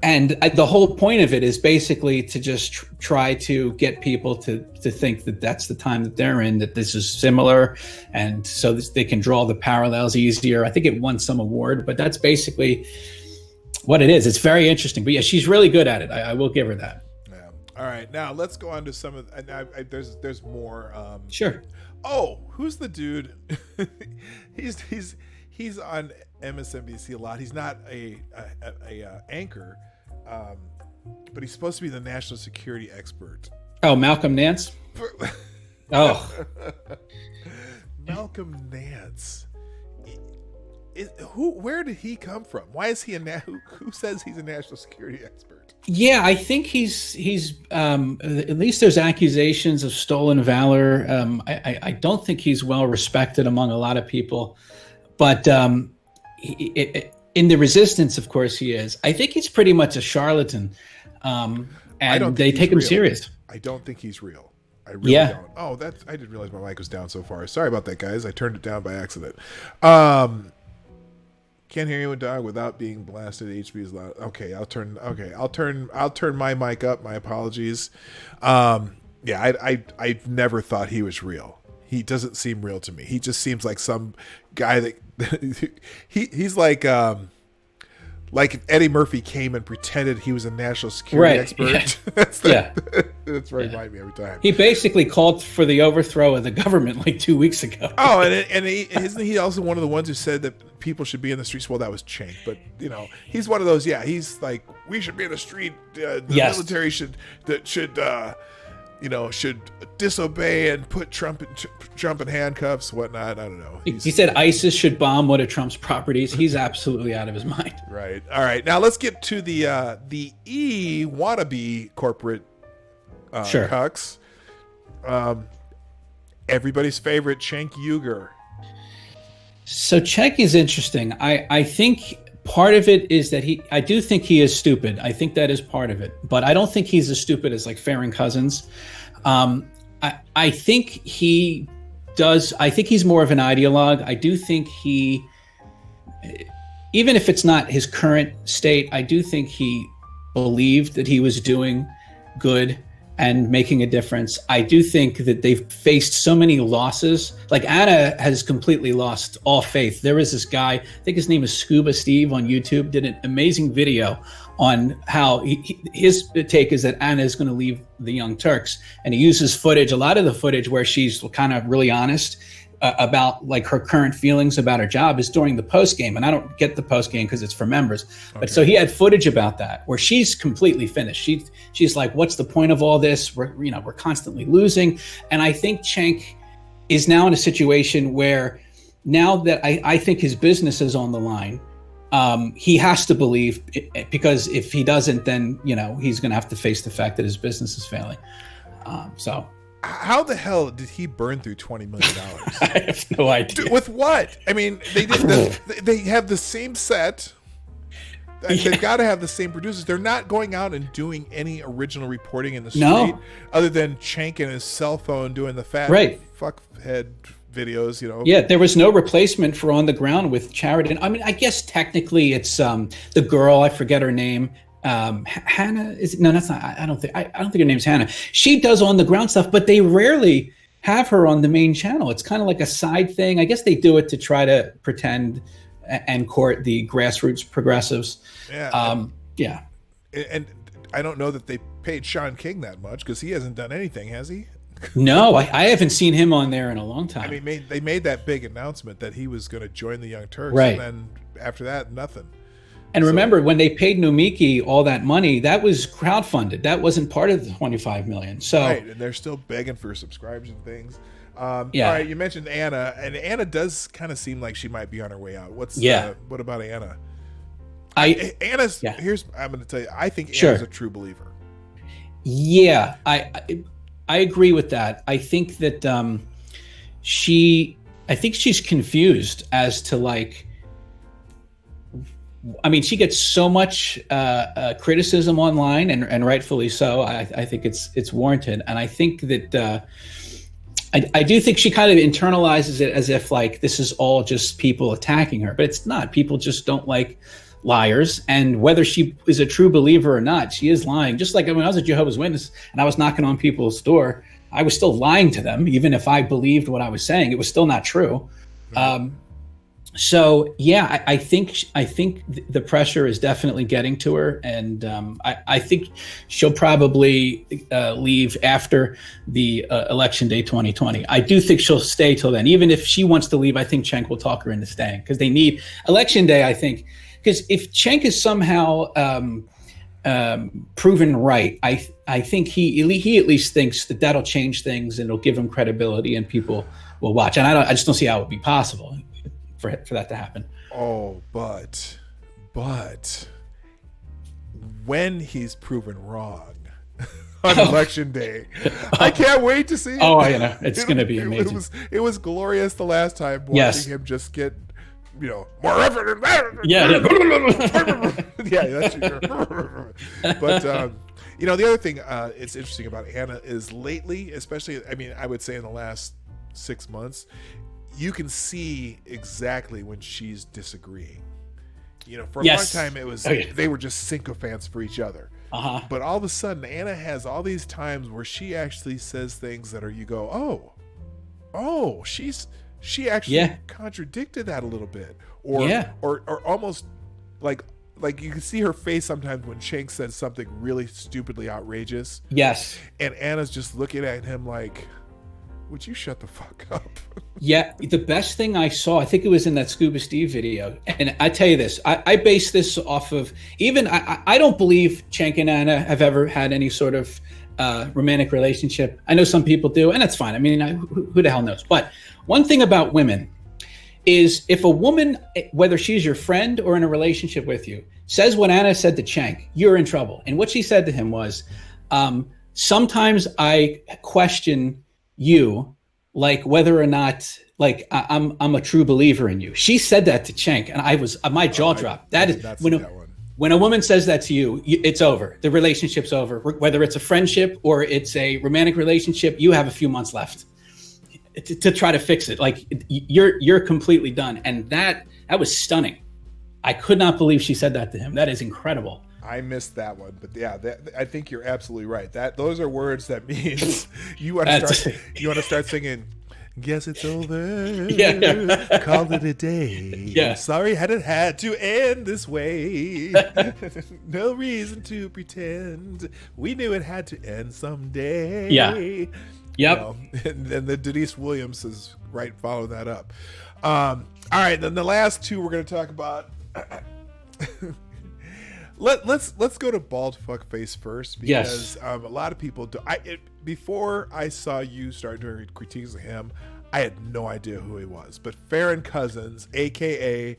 And the whole point of it is basically to just try to get people to think that that's the time that they're in, that this is similar, and so they can draw the parallels easier. I think it won some award, but that's basically what it is. It's very interesting. But yeah, she's really good at it. I will give her that. Yeah. All right, now let's go on to some of. There's more. Sure. Oh, who's the dude? He's on MSNBC a lot. He's not a anchor, but he's supposed to be the national security expert. Oh, Malcolm Nance. Oh, Malcolm Nance. Where did he come from? Why is he who says he's a national security expert? Yeah, I think he's at least there's accusations of stolen valor. I don't think he's well respected among a lot of people, but in the resistance, of course, he is. I think he's pretty much a charlatan, and they take him serious. I don't think he's real. I really don't. Oh, I didn't realize my mic was down so far. Sorry about that, guys. I turned it down by accident. Can't hear you in Dawg without being blasted. HB is loud. Okay, I'll turn my mic up. My apologies. I never thought he was real. He doesn't seem real to me. He just seems like some guy that he's like if Eddie Murphy came and pretended he was a national security expert. Yeah. That's what reminds me every time. He basically called for the overthrow of the government like 2 weeks ago. Oh, isn't he also one of the ones who said that people should be in the streets? Well, that was Cenk, but he's one of those. Yeah, he's like, we should be in the street. The military should disobey and put Trump in handcuffs, whatnot. I don't know. He said ISIS should bomb one of Trump's properties. He's absolutely out of his mind. Right. All right. Now let's get to the wannabe corporate cucks. Everybody's favorite, Cenk Uygur. So Cenk is interesting. I think part of it is that I do think he is stupid. I think that is part of it, but I don't think he's as stupid as like Farron Cousins. I think he does. I think he's more of an ideologue. I do think even if it's not his current state, I do think he believed that he was doing good and making a difference. I do think that they've faced so many losses. Like Anna has completely lost all faith. There was this guy, I think his name is Scuba Steve on YouTube, did an amazing video on how his take is that Anna is going to leave the Young Turks. And he uses footage, a lot of the footage where she's kind of really honest about like her current feelings about her job is during the post game. And I don't get the post game because it's for members. Okay. But so he had footage about that where she's completely finished. She's like, what's the point of all this? We're constantly losing. And I think Cenk is now in a situation where now that I think his business is on the line, he has to believe it, because if he doesn't, then, he's going to have to face the fact that his business is failing. How the hell did he burn through $20 million? I have no idea. With what? I mean, they have the same set. They've got to have the same producers. They're not going out and doing any original reporting in the street other than Cenk and his cell phone doing the fat fuckhead videos, Yeah, there was no replacement for On the Ground with Sheridan. I mean, I guess technically it's the girl, I forget her name, Hannah is no, that's not. I don't think her name's Hannah. She does on the ground stuff, but they rarely have her on the main channel. It's kind of like a side thing. I guess they do it to try to pretend and court the grassroots progressives. Yeah. Yeah. And I don't know that they paid Sean King that much, because he hasn't done anything, has he? No, I haven't seen him on there in a long time. I mean, they made that big announcement that he was going to join the Young Turks, right? And then after that, nothing. And remember, when they paid Numiki all that money, that was crowdfunded. That wasn't part of the $25 million. So, right, and they're still begging for subscribers and things. Yeah. All right, you mentioned Anna, and Anna does kind of seem like she might be on her way out. What about Anna? Anna's. Yeah. I'm going to tell you. I think Anna's a true believer. Yeah, I agree with that. I think that I think she's confused as to like. I mean, she gets so much criticism online, and rightfully so. I think it's warranted, and I think that I do think she kind of internalizes it as if like this is all just people attacking her, but it's not. People just don't like liars, and whether she is a true believer or not, she is lying. Just like when I was a Jehovah's Witness and I was knocking on people's door, I was still lying to them, even if I believed what I was saying. It was still not true. So yeah, I think the pressure is definitely getting to her, and I think she'll probably leave after the election day 2020. I do think she'll stay till then. Even if she wants to leave, I think Cenk will talk her into staying, because they need election day. I think because if Cenk is somehow proven right, I think he at least thinks that that'll change things and it'll give him credibility and people will watch. And I just don't see how it would be possible for that to happen. Oh, but when he's proven wrong on election day, I can't wait to see it. Oh, I know. It's going to be amazing. It was glorious the last time watching him just get, more effort. Yeah. Yeah, that's true. But the other thing it's interesting about Anna is lately, especially, I mean, I would say in the last 6 months, you can see exactly when she's disagreeing. For a long time it was they were just sycophants for each other. But all of a sudden, Anna has all these times where she actually says things that you go, oh, she actually contradicted that a little bit, or almost like you can see her face sometimes when Cenk says something really stupidly outrageous. Yes, and Anna's just looking at him like, would you shut the fuck up? Yeah, the best thing I saw, I think it was in that Scuba Steve video. And I tell you this, I base this off of, even, I don't believe Cenk and Anna have ever had any sort of romantic relationship. I know some people do, and that's fine. I mean, who the hell knows? But one thing about women is if a woman, whether she's your friend or in a relationship with you, says what Anna said to Cenk, you're in trouble. And what she said to him was, sometimes I question you, like whether or not like I'm a true believer in you. She said that to Cenk, and I was my jaw dropped. That is when a woman says that to you, it's over. The relationship's over. Whether it's a friendship or it's a romantic relationship, you have a few months left to try to fix it. Like you're completely done, and that was stunning. I could not believe she said that to him. That is incredible. I missed that one, but yeah, I think you're absolutely right. Those are words that means you want to start singing. Guess it's over. Yeah. Call it a day. Yeah. Sorry it had to end this way. No reason to pretend. We knew it had to end someday. Yeah. Yep. And then the Denise Williams is right following that up. All right, then the last two we're going to talk about. Let's go to bald fuckface first, because a lot of people do. Before I saw you start doing critiques of him, I had no idea who he was. But Farron Cousins, aka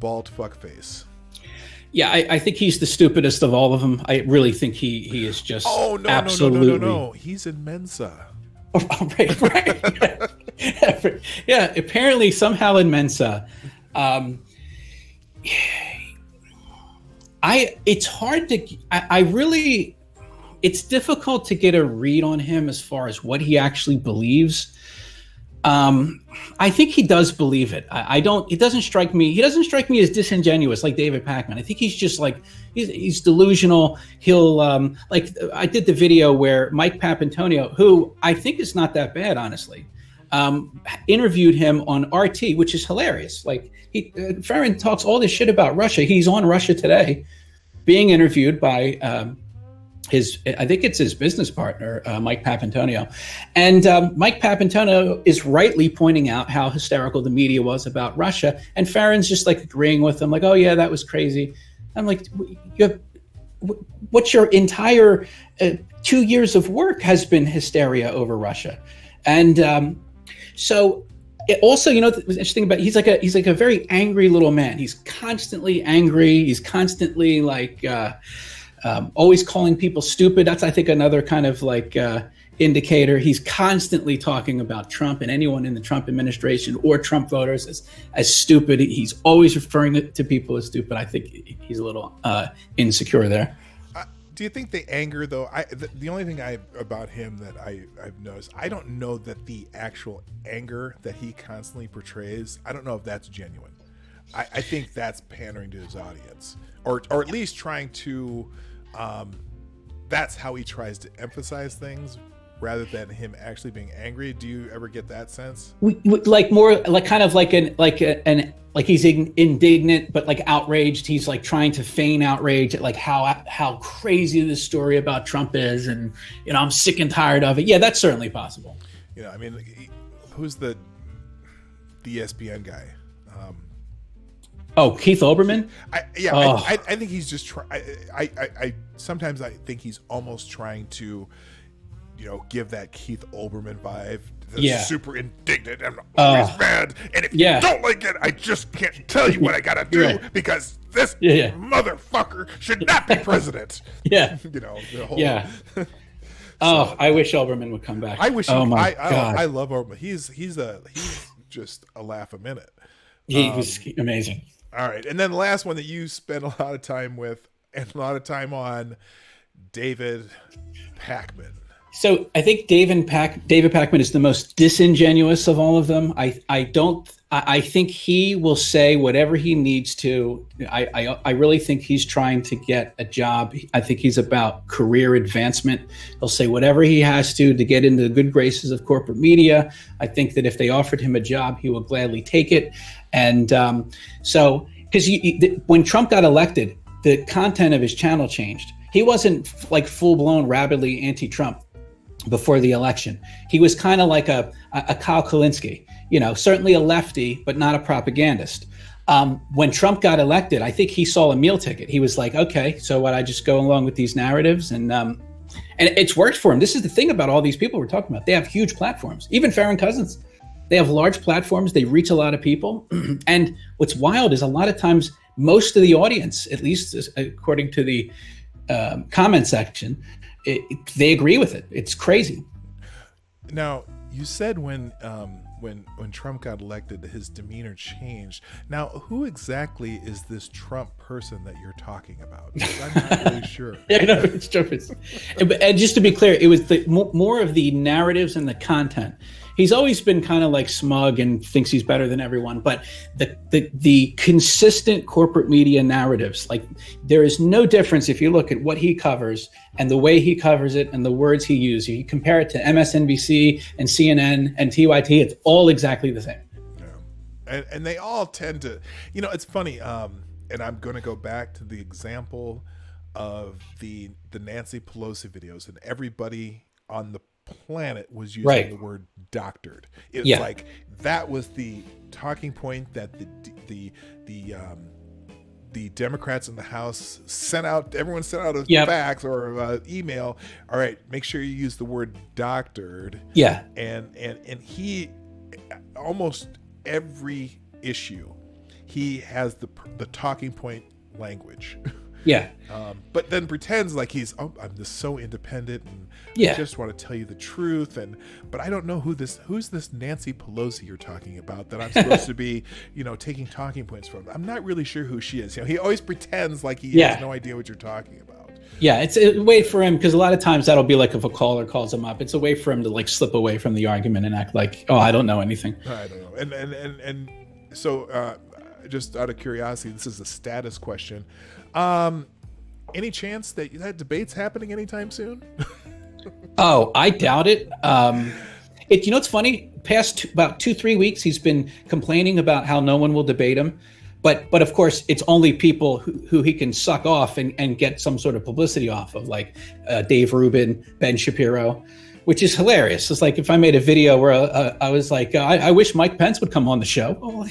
bald fuckface. Yeah, I think he's the stupidest of all of them. I really think he is just absolutely. No. He's in Mensa. Oh, right. Yeah, apparently somehow in Mensa. It's hard to, it's difficult to get a read on him as far as what he actually believes. I think he does believe it. I don't. It doesn't strike me. He doesn't strike me as disingenuous like David Pakman. I think he's just like he's delusional. He'll like I did the video where Mike Papantonio, who I think is not that bad, honestly, interviewed him on RT, which is hilarious. Like Farron talks all this shit about Russia. He's on Russia Today, being interviewed by I think it's his business partner, Mike Papantonio. And Mike Papantonio is rightly pointing out how hysterical the media was about Russia. And Farron's just like agreeing with him, like, oh, yeah, that was crazy. I'm like, what's your entire 2 years of work has been hysteria over Russia. And so also, you know, the interesting about he's like a very angry little man. He's constantly angry. He's constantly like always calling people stupid. That's, I think, another kind of like indicator. He's constantly talking about Trump and anyone in the Trump administration or Trump voters as stupid. He's always referring to people as stupid. I think he's a little insecure there. Do you think the anger, though? The only thing about him that I've noticed, I don't know that the actual anger that he constantly portrays, I don't know if that's genuine. I think that's pandering to his audience, or at least trying to. That's how he tries to emphasize things rather than him actually being angry. Do you ever get that sense? Like more like kind of like like he's indignant but like outraged. He's like trying to feign outrage at like how crazy this story about Trump is, and you know, I'm sick and tired of it. Yeah, that's certainly possible. You know, I mean, who's the ESPN guy? Oh, Keith Olbermann? I think he's just trying. I sometimes I think he's almost trying to, you know, give that Keith Olbermann vibe. Super indignant and always mad. And if you don't like it, I just can't tell you what I gotta do because this motherfucker should not be president. Yeah. You know, the whole. Yeah. So, I wish Olbermann would come back. I wish. Oh my God. I love Olbermann. He's just a laugh a minute. He was amazing. All right, and then the last one that you spent a lot of time with and a lot of time on, David Pakman. So I think David Pakman is the most disingenuous of all of them. I think he will say whatever he needs to. I really think he's trying to get a job. I think he's about career advancement. He'll say whatever he has to get into the good graces of corporate media. I think that if they offered him a job, he will gladly take it. And so, because when Trump got elected, the content of his channel changed. He wasn't like full-blown rabidly anti-Trump before the election. He was kind of like a Kyle Kulinski, you know, certainly a lefty, but not a propagandist. When Trump got elected, I think he saw a meal ticket. He was like, okay, so what, I just go along with these narratives? And it's worked for him. This is the thing about all these people we're talking about. They have huge platforms. Even Farron Cousins, they have large platforms. They reach a lot of people. And what's wild is a lot of times, most of the audience, at least according to the comment section, they agree with it. It's crazy. Now, you said when Trump got elected, his demeanor changed. Now, who exactly is this Trump person that you're talking about? I'm not really sure. Yeah, no, it's Trump. And just to be clear, it was more of the narratives and the content. He's always been kind of like smug and thinks he's better than everyone, but the consistent corporate media narratives, like there is no difference if you look at what he covers and the way he covers it and the words he uses. You compare it to MSNBC and CNN and TYT, it's all exactly the same. Yeah. And they all tend to, you know, it's funny, and I'm going to go back to the example of the Nancy Pelosi videos, and everybody on the planet was using the word doctored. It's like that was the talking point that the Democrats in the House sent out. Everyone sent out a fax or email. All right, make sure you use the word doctored. Yeah. And he, almost every issue, he has the talking point language. Yeah. But then pretends like I'm just so independent and I just want to tell you the truth. But I don't know who's this Nancy Pelosi you're talking about that I'm supposed to be, you know, taking talking points from. I'm not really sure who she is. You know, he always pretends like he has no idea what you're talking about. Yeah, it's a way for him, because a lot of times that'll be like if a caller calls him up, it's a way for him to like slip away from the argument and act like, oh, I don't know anything. I don't know. And so just out of curiosity, this is a status question. Any chance that debate's happening anytime soon? Oh, I doubt it. It's funny. Past about 2-3 weeks, he's been complaining about how no one will debate him. But of course, it's only people who he can suck off and get some sort of publicity off of, like Dave Rubin, Ben Shapiro, which is hilarious. It's like if I made a video where I was like, I wish Mike Pence would come on the show. Oh, are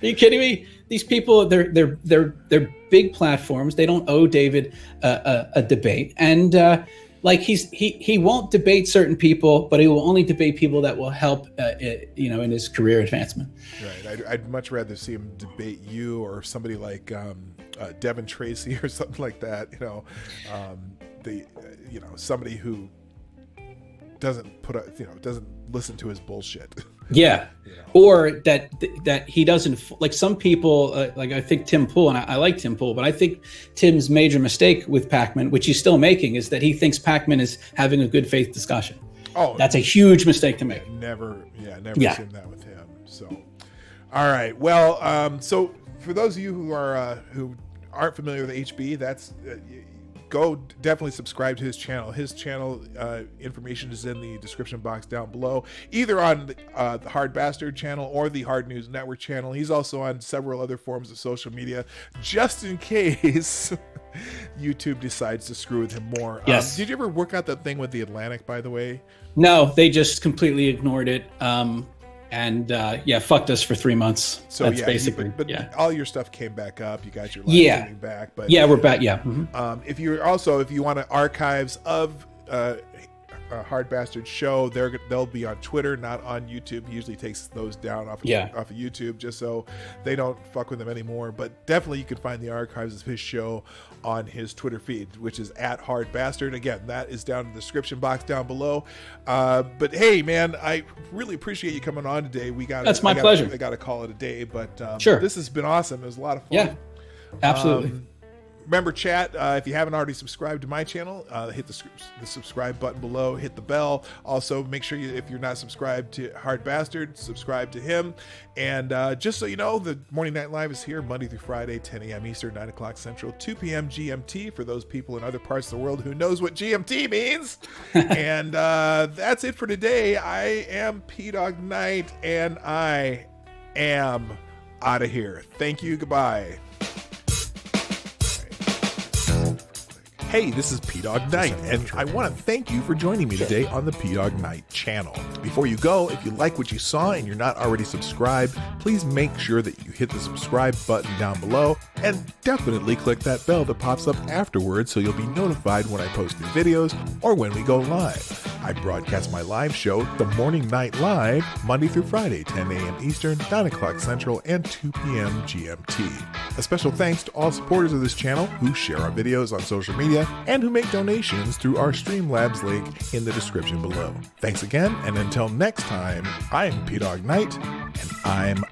you kidding me? These people, they're big platforms. They don't owe David a debate, and like he won't debate certain people, but he will only debate people that will help, in his career advancement. Right. I'd much rather see him debate you or somebody like Devin Tracy or something like that. Somebody who doesn't doesn't listen to his bullshit. Yeah. Or that he doesn't, like some people, like I think Tim Pool, and I like Tim Pool, but I think Tim's major mistake with Pacman, which he's still making, is that he thinks Pacman is having a good faith discussion. Oh, that's a huge mistake to make. Never seen that with him. So, all right. Well, so for those of you who aren't familiar with HB, that's go definitely subscribe to his channel. His channel information is in the description box down below, either on the Hard Bastard channel or the Hard News Network channel. He's also on several other forms of social media, just in case YouTube decides to screw with him more. Yes. Did you ever work out that thing with The Atlantic, by the way? No, they just completely ignored it. And fucked us for 3 months. So that's basically. But all your stuff came back up. You got your live streaming back. But we're back. Yeah. Mm-hmm. If you want archives of Hard Bastard show, they'll be on Twitter, not on YouTube. He usually takes those down off of YouTube just so they don't fuck with him anymore. But definitely you can find the archives of his show on his Twitter feed, which is @HardBastard. Again, that is down in the description box down below. But hey, man, I really appreciate you coming on today. That's my pleasure. I got to call it a day, but sure. This has been awesome. It was a lot of fun. Yeah, absolutely. Remember, chat, if you haven't already subscribed to my channel, hit the subscribe button below, hit the bell. Also, make sure if you're not subscribed to Hard Bastard, subscribe to him. And just so you know, the Morning Night Live is here Monday through Friday, 10 a.m. Eastern, 9 o'clock Central, 2 p.m. GMT for those people in other parts of the world who knows what GMT means. And that's it for today. I am Dawg Knight, and I am out of here. Thank you. Goodbye. Hey, this is Dawg Knight, and I want to thank you for joining me today on the Dawg Knight channel. Before you go, if you like what you saw and you're not already subscribed, please make sure that you hit the subscribe button down below, and definitely click that bell that pops up afterwards so you'll be notified when I post new videos or when we go live. I broadcast my live show, The Morning Night Live, Monday through Friday, 10 a.m. Eastern, 9 o'clock Central, and 2 p.m. GMT. A special thanks to all supporters of this channel who share our videos on social media and who make donations through our Streamlabs link in the description below. Thanks again, and until next time, I'm Dawg Knight, and I'm